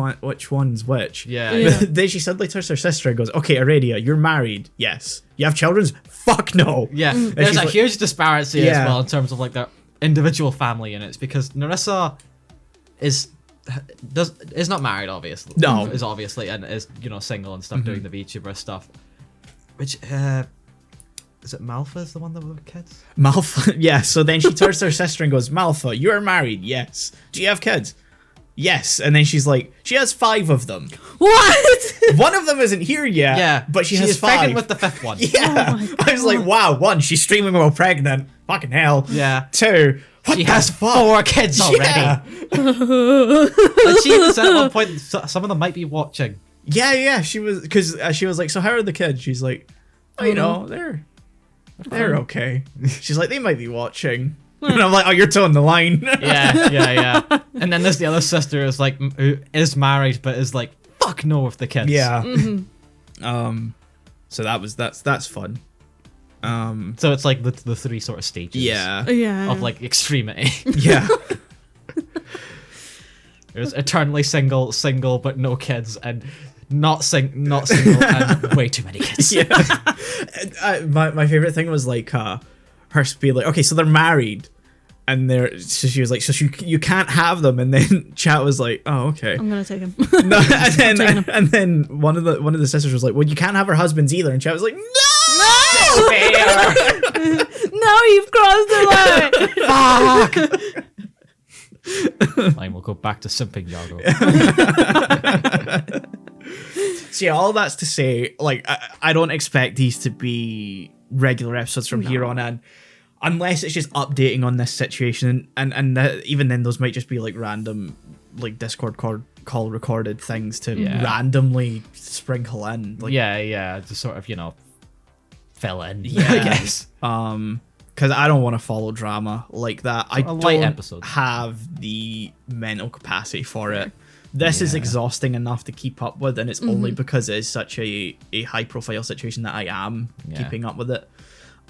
one's which? Yeah. Then she suddenly turns to her sister and goes, okay, Aradia, you're married. Yes. You have children? Fuck no. Yeah. There's a huge disparity as well in terms of like their individual family units, because Narissa is not married, obviously. No. Is obviously, and is, single and stuff, doing the VTuber stuff. Which, is it Malfa's the one that with kids? Malfa, yeah. So then she turns to her sister and goes, Malfa, you're married. Yes. Do you have kids? Yes. And then she's like, she has 5 of them. What? One of them isn't here yet. Yeah. But she has 5. Pregnant with the 5th one. Yeah. I was like, wow. 1, she's streaming while pregnant. Fucking hell. Yeah. 2, she has 4 kids already. Yeah. But she even said at one point, some of them might be watching. Yeah. She was, because she was like, so how are the kids? She's like, oh, they're okay. She's like, they might be watching. And I'm like, oh, you're towing the line. Yeah. And then there's the other sister who is married, but is like, fuck no with the kids. Yeah. So that's fun. So it's like the 3 sort of stages. Yeah. Of like extremity. Yeah. There's eternally single, but no kids, and not single and way too many kids. My favorite thing was like her being like, okay, so they're married, and so she was like, so you can't have them, and then chat was like, oh, okay, I'm gonna take him. No, and then one of the sisters was like, well, you can't have her husbands either, and chat was like, no, now you've crossed the line. Fuck. Fine, we'll go back to simping Yago. So yeah, all that's to say, like, I don't expect these to be regular episodes from here on in, unless it's just updating on this situation, and even then those might just be like random like Discord call recorded things to randomly sprinkle in, like, to sort of fill in, I guess, because I don't want to follow drama like that. I A light don't episode. have the mental capacity for it. This is exhausting enough to keep up with, and it's only because it is such a high profile situation that I am keeping up with it.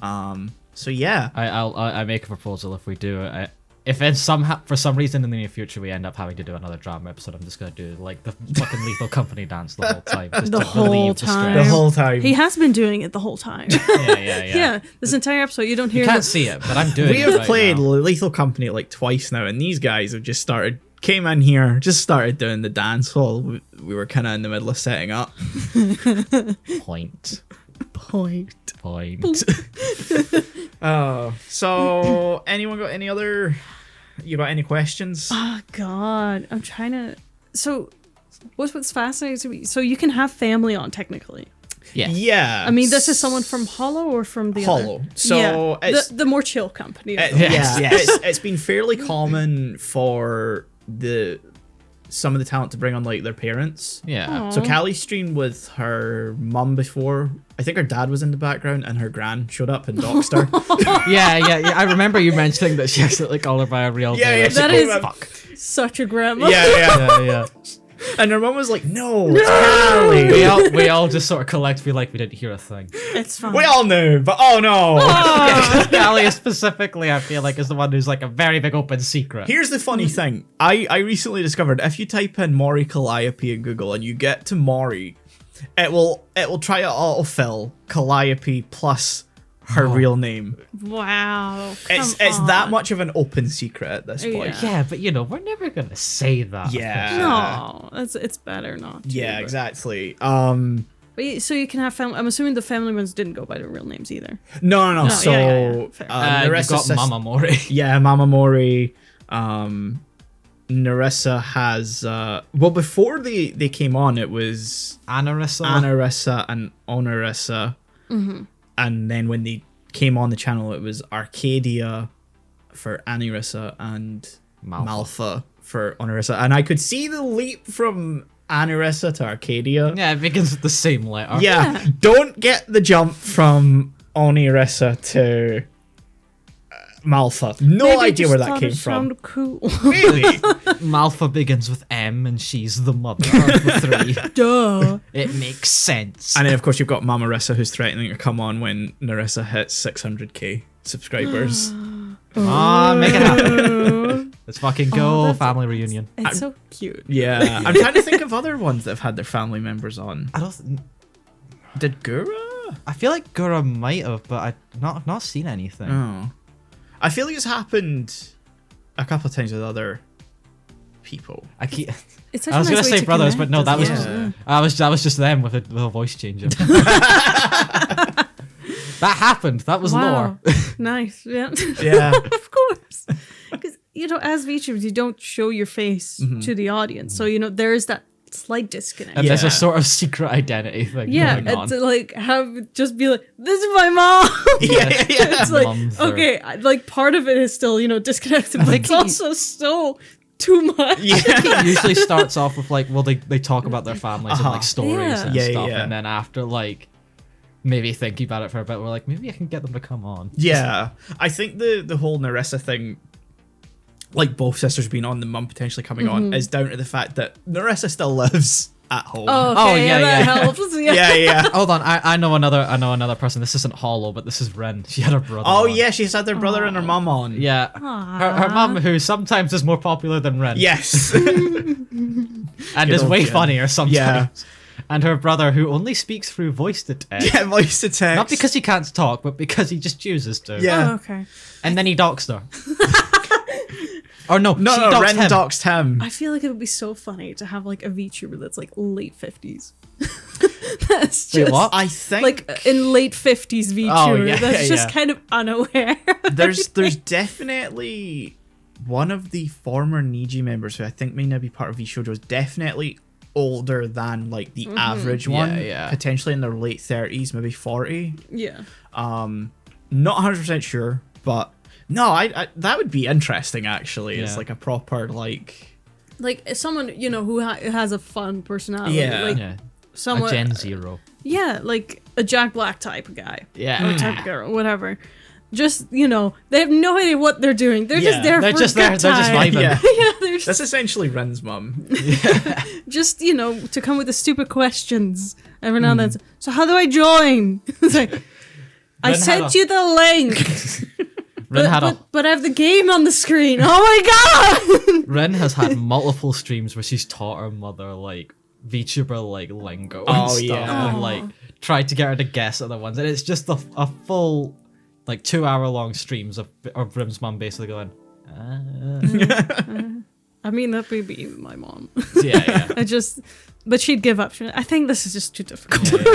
So yeah, I make a proposal if we do it. If in for some reason in the near future we end up having to do another drama episode, I'm just gonna do like the fucking Lethal Company dance the whole time. Just The to whole relieve time. the stress. whole time. He has been doing it the whole time. Yeah. Yeah, this entire episode you don't hear. You can't see it, but I'm doing We it have right played now. Lethal Company like twice now, and these guys have just came in here, just started doing the dance while we were kind of in the middle of setting up. Point. So anyone got any other? You got any questions? Oh God, I'm trying to. So, what's fascinating to me? So you can have family on technically. Yeah. Yeah. I mean, this is someone from Hollow or from the Hollow. Other? So it's the more chill company. of them. Yes, yeah, yes. it's been fairly common for some of the talent to bring on like their parents. Yeah. So Callie streamed with her mum before. I think her dad was in the background, and her gran showed up and doxed her. Yeah. I remember you mentioning that she accidentally called her by a real name. yeah, That she is- came up- Such a grandma. yeah. And her mum was like, "No, it's Callie." We all just sort of collectively like we didn't hear a thing. It's fine. We all knew, but oh no. Callie specifically, I feel like, is the one who's like a very big open secret. Here's the funny thing. I recently discovered if you type in Mori Calliope in Google and you get to Mori, it will try to autofill Calliope plus her real name. Wow. It's come that on. much of an open secret at this point. Yeah, but we're never gonna say that. Yeah. No, it's better not. To, Yeah, but- exactly. So you can have family. I'm assuming the family ones didn't go by their real names either. No. No, So yeah. Fair. You Narissa's got sis- Mama Mori. Yeah, Mama Mori. Narissa has before they came on, it was Anarissa. Anarissa and Onarissa. And then when they came on the channel, it was Arcadia for Anirissa and Malfa for Onarissa. And I could see the leap from Anirissa to Arcadia. Yeah, it begins with the same letter. Yeah, don't get the jump from Onirissa to Malfa. No Maybe idea just where that thought came it from. sounded cool. Really? Malfa begins with M and she's the mother of the three. Duh. It makes sense. And then, of course, you've got Mamarissa who's threatening to come on when Narissa hits 600k subscribers. Come on, make it happen. Let's fucking go. that's- Family reunion. It's so cute. Yeah. I'm trying to think of other ones that have had their family members on. I don't. Did Gura? I feel like Gura might have, but I've not seen anything. Oh. I feel like it's happened a couple of times with other people. I keep. It's such I was a nice gonna way say to brothers, connect but no, that was as just, well. that was just them with a voice changer. That happened. That was Wow. lore. Nice. Yeah. Yeah. Of course. Because, as VTubers, you don't show your face to the audience. So, there is that slight disconnect. And there's Yeah. a sort of secret identity thing Yeah, going on. and to just be like, this is my mom. Yeah. It's like, Mumther. okay, part of it is still, disconnected, but think it's he- also so too much. It usually starts off with they talk about their families and like stories Yeah. and Yeah, stuff, yeah. and then after maybe thinking about it for a bit, we're like, maybe I can get them to come on. Yeah. I think the whole Narissa thing, like both sisters being on, the mum potentially coming on, is down to the fact that Narissa still lives at home. Oh, okay, Oh, yeah, that yeah. helps. Yeah. Yeah. Hold on, I know another person. This isn't Hollow, but this is Ren. She had her brother. Oh, on. yeah, she's had their brother and her mum on. Yeah. Her mum, who sometimes is more popular than Ren. Yes. And is old way Jen. funnier sometimes. Yeah. And her brother, who only speaks through voice to text. Yeah, voice to text. Not because he can't talk, but because he just chooses to. Yeah. Oh, okay. And then he doxed her. Or no, No, she no, doxed Ren him. doxed him. I feel like it would be so funny to have a VTuber that's late 50s. That's Wait, just what? I think in late 50s VTuber Oh, yeah, that's just yeah. kind of unaware. there's definitely one of the former Niji members who I think may now be part of VShojo is definitely older than the average one. yeah. Potentially in their late 30s, maybe 40. Yeah. Not 100% sure, but no, I that would be interesting actually. It's Yeah. like a proper Someone, who has a fun personality. Yeah. Yeah. Someone, A Gen Zero. Yeah, like a Jack Black type guy. Yeah. Or type girl, whatever. just, you know, they have no idea what they're doing. They're just there they're for just good there, they're just time. vibing. Yeah. Yeah, they're just, That's essentially Ren's mum. just, you know, to come with the stupid questions every now and then. So how do I join? It's like, I sent you the link. But I have the game on the screen. Oh my god! Ren has had multiple streams where she's taught her mother like VTuber like lingo and stuff, yeah. and like tried to get her to guess other ones, and it's just a full like 2-hour long streams of Rim's mum basically going. I mean, that would be my mom. Yeah. But she'd give up. I think this is just too difficult for me.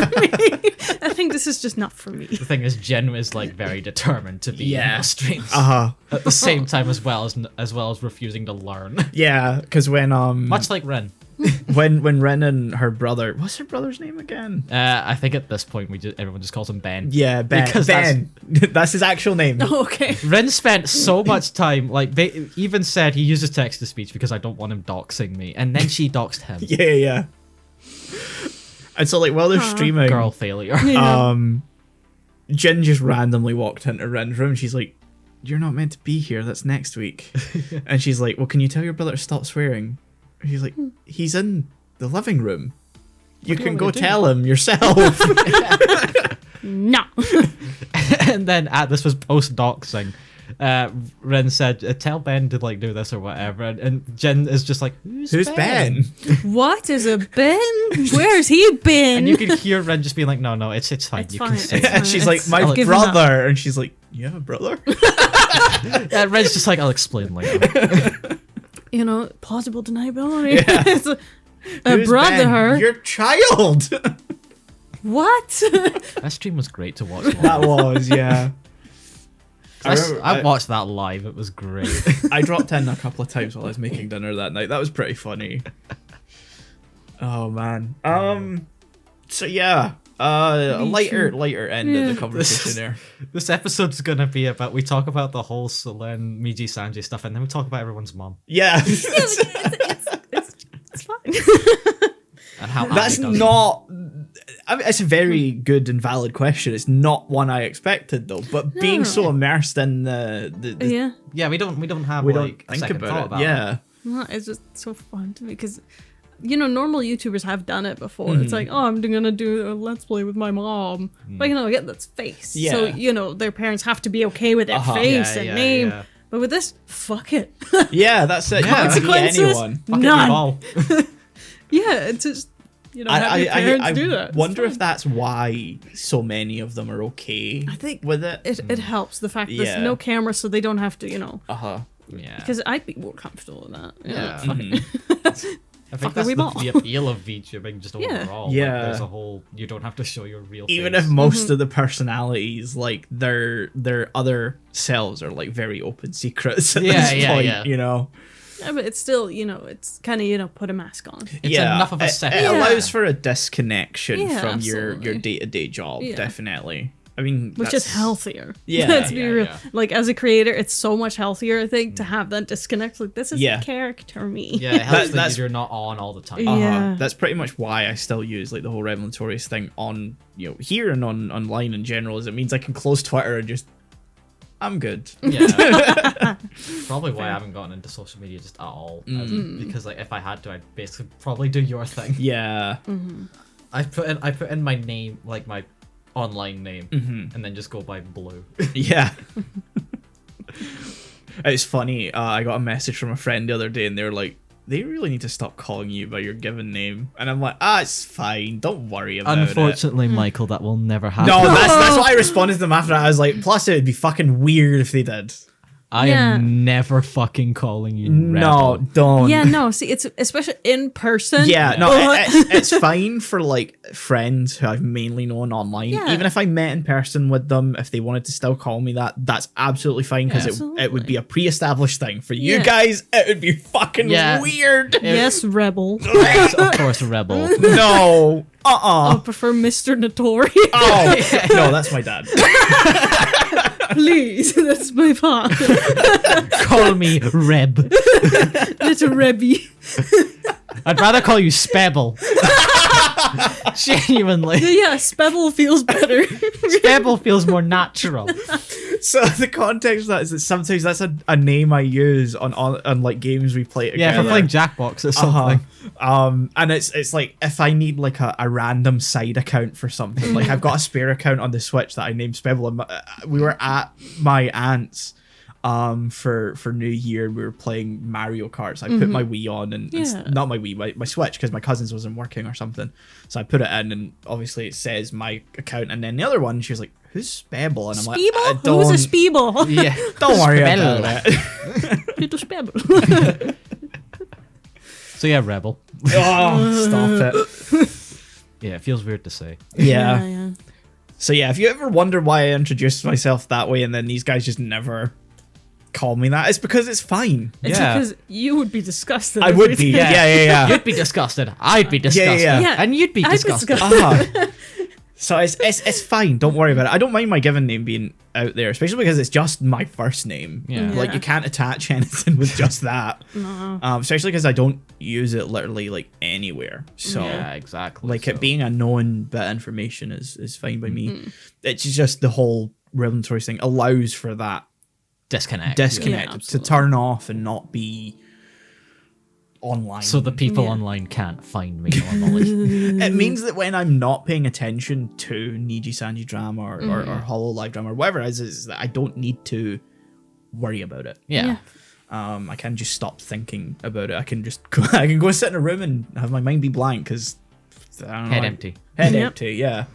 I think this is just not for me. The thing is, Jen is like very determined to be in those streams at the same time, as well as refusing to learn. Yeah, because when Much like Ren. when Ren and her brother, what's her brother's name again? I think at this point everyone just calls him Ben. Yeah, Ben. Because Ben. That's his actual name. Oh, okay. Ren spent so much time, like, they even said he uses text-to-speech because I don't want him doxing me, and then she doxed him. Yeah. And so, like, while they're streaming, Girl failure. Yeah. Jin just randomly walked into Ren's room. She's like, "You're not meant to be here. That's next week." And she's like, "Well, can you tell your brother to stop swearing?" And he's like, "He's in the living room. You can go tell him yourself." No. And then this was post-doxing. Ren said, "Tell Ben to like do this or whatever," and Jen is just like, "Who's Ben?" What is a Ben? Where's he been? And you can hear Ren just being like, "No, it's fine. It's you fine, can say it's it." And she's like, "My I've given up." brother," and she's like, "You have a brother?" And Ren's just like, "I'll explain later." You know, plausible deniability. Yeah. It's a Who's brother. Ben? Your child. What? That stream was great to watch. That was, yeah. I watched that live. It was great. I dropped in a couple of times while I was making dinner that night. That was pretty funny. Oh man. So yeah. A lighter end of the conversation there. This episode's gonna be about, we talk about the whole Selen Nijisanji stuff, and then we talk about everyone's mom. Yeah. It's fine. And how That's Abby does not. I mean, it's a very good and valid question. It's not one I expected though. But being so immersed in the Yeah. Yeah, we don't have we like don't a think second about thought it. about Yeah. it. Well, it's just so fun to me because, you know, normal YouTubers have done it before. It's like, oh, I'm gonna do a Let's Play with my mom. But, you know, get that's face. Yeah. So, you know, their parents have to be okay with their face and name. Yeah. But with this, fuck it. Yeah, that's it. Yeah. You can be Consequences? anyone. Fuck it, None. ball. Yeah, it's just, you know, have your parents do that. It's wonder if fine. that's why so many of them are okay I think with it. it helps the fact Yeah. there's no camera, so they don't have to, you know. Yeah. Because I'd be more comfortable with that. Yeah. Fuck it. I think Fuck the that's Weeball. the appeal of VTubing just Yeah. overall. Yeah. Like, there's a whole, you don't have to show your real Even face. if most of the personalities, like their other selves, are like very open secrets at Yeah, this yeah, point, yeah. you know. Yeah, but it's still, you know, it's kind of, you know, put a mask on. It's enough of a it, second. it Yeah. allows for a disconnection Yeah, from your absolutely. day-to-day job, Yeah. definitely. I mean, Which is healthier. Yeah, Let's be yeah, real. yeah. Like, as a creator, it's so much healthier, I think, to have that disconnect. Like, this is Yeah. a character me. Yeah, it helps that that's- you're not on all the time. Yeah. That's pretty much why I still use like the whole Notorious thing on, you know, here and online in general, is it means I can close Twitter and just, I'm good. Yeah. Probably why I haven't gotten into social media just at all. Because like if I had to, I'd basically probably do your thing. Yeah. I put in my name, like my online name, and then just go by Blue. Yeah. It's funny. I got a message from a friend the other day, and they were like, "They really need to stop calling you by your given name." And I'm like, "It's fine. Don't worry about it." Unfortunately, Michael, that will never happen. No, that's what I responded to them after. I was like, "Plus, it would be fucking weird if they did." I Yeah. am never fucking calling you No, Rebel. don't. Yeah, no, see, it's especially in person. Yeah, no, Ugh. it's fine for like friends who I've mainly known online. Yeah. Even if I met in person with them, if they wanted to still call me that, that's absolutely fine because it would be a pre-established thing. For you Yeah. guys, it would be fucking Yeah. weird. Yes, Rebel. Yes, of course, Rebel. No, I prefer Mr. Notorious. Oh no, that's my dad. Please, that's my father. Call me Reb. Little Rebby. I'd rather call you Spebble. Genuinely. Yeah, Spebble feels better. Spebble feels more natural. So the context of that is that sometimes that's a name I use on like games we play together. Yeah, if we're playing Jackbox or something. And it's like if I need like a random side account for something, like I've got a spare account on the Switch that I named Spebble, and we were at my aunt's for New Year, we were playing Mario Kart. So I put my Wii on, and not my Wii, my Switch, because my cousin's wasn't working or something. So I put it in, and obviously it says my account, and then the other one, she was like, "Who's Spebble?" And I'm like, Speeble? Who's a Speeble? Yeah. "Don't worry about it." Little Spebble. So yeah, Rebel. Oh, stop it. Yeah, it feels weird to say. Yeah. So yeah, if you ever wonder why I introduced myself that way, and then these guys just never call me that, it's because it's fine. It's because you would be disgusted. I would be. Yeah. You'd be disgusted. I'd be disgusted. Yeah. And you'd be disgusted. So it's fine. Don't worry about it. I don't mind my given name being out there, especially because it's just my first name. Yeah. Like you can't attach anything with just that. No. Especially because I don't use it literally like anywhere. So Yeah, exactly. like so. it being a known bit of information is fine by me. It's just the whole Realm Notorious thing allows for that disconnect. Yeah, to turn off and not be online. So the people online can't find me normally. It means that when I'm not paying attention to Nijisanji drama or Hololive drama or whatever it is that I don't need to worry about it. Yeah. I can just stop thinking about it. I can just go sit in a room and have my mind be blank because Head empty. Head empty, yeah.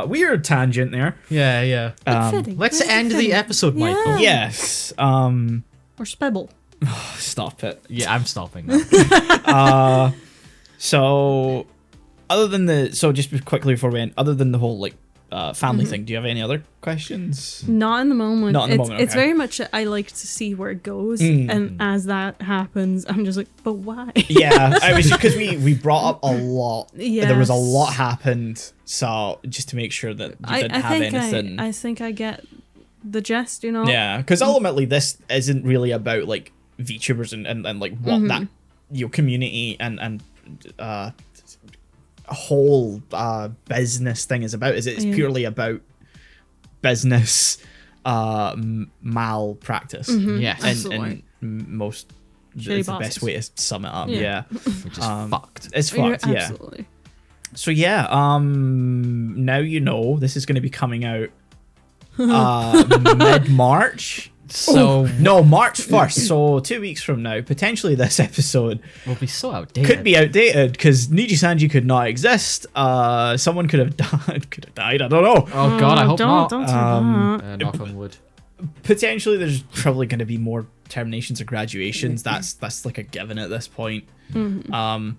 Weird tangent there. Yeah. Let's end the episode, Michael. Yes. Or Spebble. Stop it. Yeah, I'm stopping now. So just quickly before we end, other than the whole like family thing, do you have any other questions? Not in the moment. Not in the moment, It's okay. very much I like to see where it goes, and as that happens, I'm just like, but why? Yeah, it was because we brought up a lot. Yes. There was a lot happened, so just to make sure that you didn't have anything. I think I get the gist, you know? Yeah, because ultimately this isn't really about like VTubers and like what that community and a whole business thing is about. It's purely about business malpractice. Yes. And most Shitty is the bosses. best way to sum it up. Yeah. Yeah. Which is fucked. It's fucked, yeah. Absolutely. So yeah, now you know this is going to be coming out mid-March. So No, March 1st. So 2 weeks from now, potentially this episode we'll be so outdated. could be outdated because Nijisanji could not exist. Someone could have died. I don't know. Oh god, I hope not. Don't say that. Knock on wood. Potentially, there's probably going to be more terminations or graduations. That's like a given at this point. I'm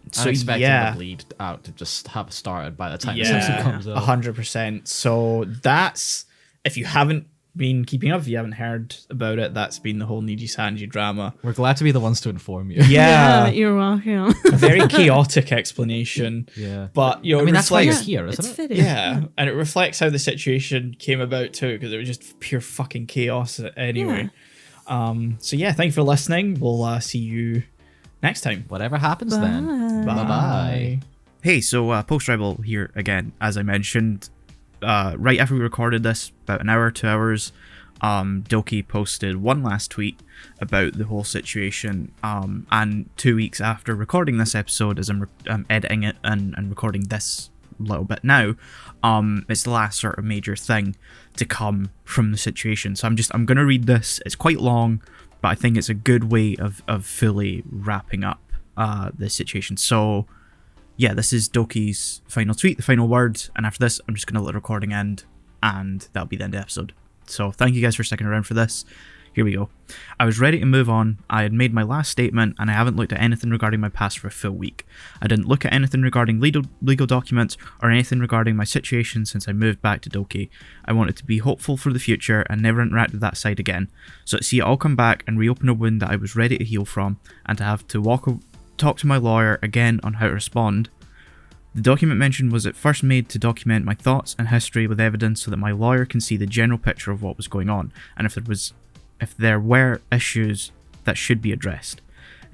expecting the bleed out to just have started by the time this episode comes out. 100%. So that's, if you haven't been keeping up, if you haven't heard about it, that's been the whole Nijisanji drama. We're glad to be the ones to inform you. Yeah, You're welcome. a very chaotic explanation. Yeah. But you know, I mean, that's why you're reflects- here, It's isn't it? fitting. Yeah, and it reflects how the situation came about too, because it was just pure fucking chaos anyway. So yeah, thank you for listening. We'll see you next time. Whatever happens then. Bye-bye. Hey, so Post Rebel here again. As I mentioned, right after we recorded this, about an hour, 2 hours, Doki posted one last tweet about the whole situation. And 2 weeks after recording this episode, as I'm editing it and recording this little bit now, it's the last sort of major thing to come from the situation. So I'm gonna read this. It's quite long, but I think it's a good way of fully wrapping up the situation. So yeah, this is Doki's final tweet, the final words, and after this, I'm just going to let the recording end, and that'll be the end of the episode. So thank you guys for sticking around for this. Here we go. I was ready to move on. I had made my last statement, and I haven't looked at anything regarding my past for a full week. I didn't look at anything regarding legal documents or anything regarding my situation since I moved back to Doki. I wanted to be hopeful for the future and never interact with that side again. So to see it all come back and reopen a wound that I was ready to heal from, and to have to talk to my lawyer again on how to respond. The document mentioned was at first made to document my thoughts and history with evidence so that my lawyer can see the general picture of what was going on, and if there were issues that should be addressed.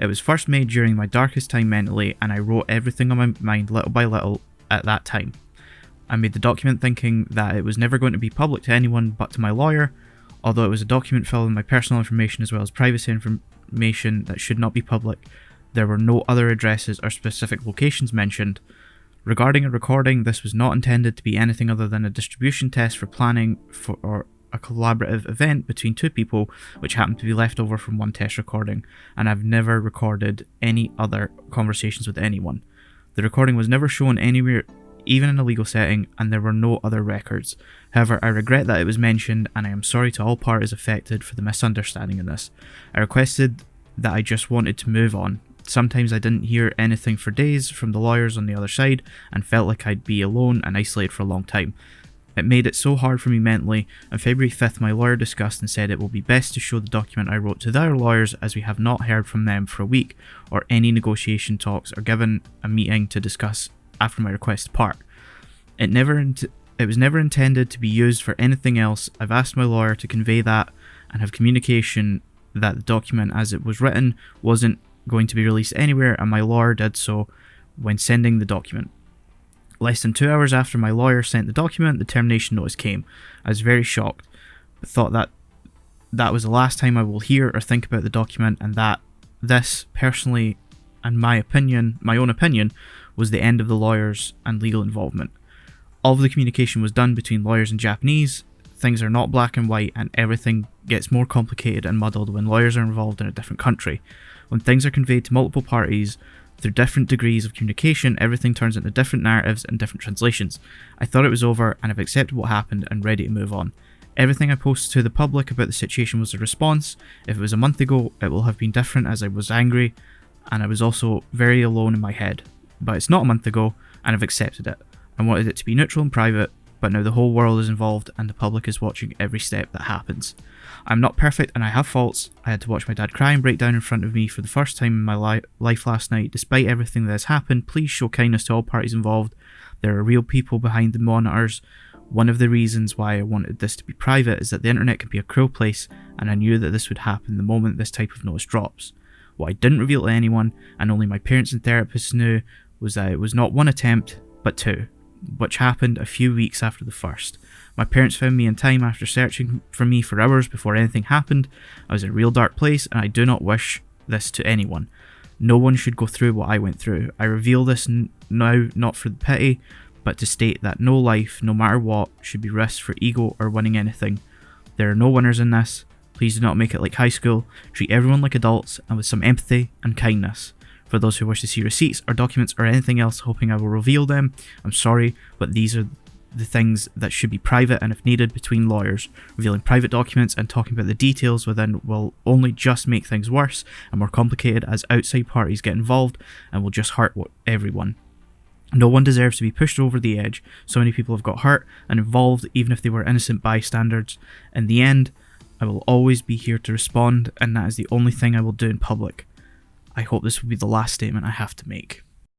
It was first made during my darkest time mentally, and I wrote everything on my mind little by little at that time. I made the document thinking that it was never going to be public to anyone but to my lawyer, although it was a document filled with my personal information as well as privacy information that should not be public. There were no other addresses or specific locations mentioned. Regarding a recording, this was not intended to be anything other than a distribution test for planning for a collaborative event between two people, which happened to be left over from one test recording, and I've never recorded any other conversations with anyone. The recording was never shown anywhere, even in a legal setting, and there were no other records. However, I regret that it was mentioned, and I am sorry to all parties affected for the misunderstanding in this. I requested that I just wanted to move on. Sometimes I didn't hear anything for days from the lawyers on the other side, and felt like I'd be alone and isolated for a long time. It made it so hard for me mentally. On February 5th, my lawyer discussed and said it will be best to show the document I wrote to their lawyers, as we have not heard from them for a week, or any negotiation talks, or given a meeting to discuss after my request to part. It was never intended to be used for anything else. I've asked my lawyer to convey that and have communication that the document as it was written wasn't going to be released anywhere, and my lawyer did so when sending the document. Less than 2 hours after my lawyer sent the document, the termination notice came. I was very shocked, but thought that was the last time I will hear or think about the document, and that this, personally, and my own opinion, was the end of the lawyers and legal involvement. All of the communication was done between lawyers and Japanese. Things are not black and white, and everything gets more complicated and muddled when lawyers are involved in a different country. When things are conveyed to multiple parties, through different degrees of communication, everything turns into different narratives and different translations. I thought it was over, and have accepted what happened and ready to move on. Everything I posted to the public about the situation was a response. If it was a month ago, it will have been different, as I was angry, and I was also very alone in my head. But it's not a month ago, and I've accepted it. I wanted it to be neutral and private, but now the whole world is involved, and the public is watching every step that happens. I'm not perfect, and I have faults. I had to watch my dad cry and break down in front of me for the first time in my life last night. Despite everything that has happened, please show kindness to all parties involved. There are real people behind the monitors. One of the reasons why I wanted this to be private is that the internet can be a cruel place, and I knew that this would happen the moment this type of notice drops. What I didn't reveal to anyone, and only my parents and therapists knew, was that it was not one attempt, but two, which happened a few weeks after the first. My parents found me in time after searching for me for hours before anything happened. I was in a real dark place, and I do not wish this to anyone. No one should go through what I went through. I reveal this now not for the pity, but to state that no life, no matter what, should be risked for ego or winning anything. There are no winners in this. Please do not make it like high school. Treat everyone like adults and with some empathy and kindness. For those who wish to see receipts or documents or anything else hoping I will reveal them, I'm sorry, but these are the things that should be private, and if needed, between lawyers. Revealing private documents and talking about the details within will only just make things worse and more complicated, as outside parties get involved, and will just hurt everyone. No one deserves to be pushed over the edge. So many people have got hurt and involved, even if they were innocent bystanders. In the end, I will always be here to respond, and that is the only thing I will do in public. I hope this will be the last statement I have to make.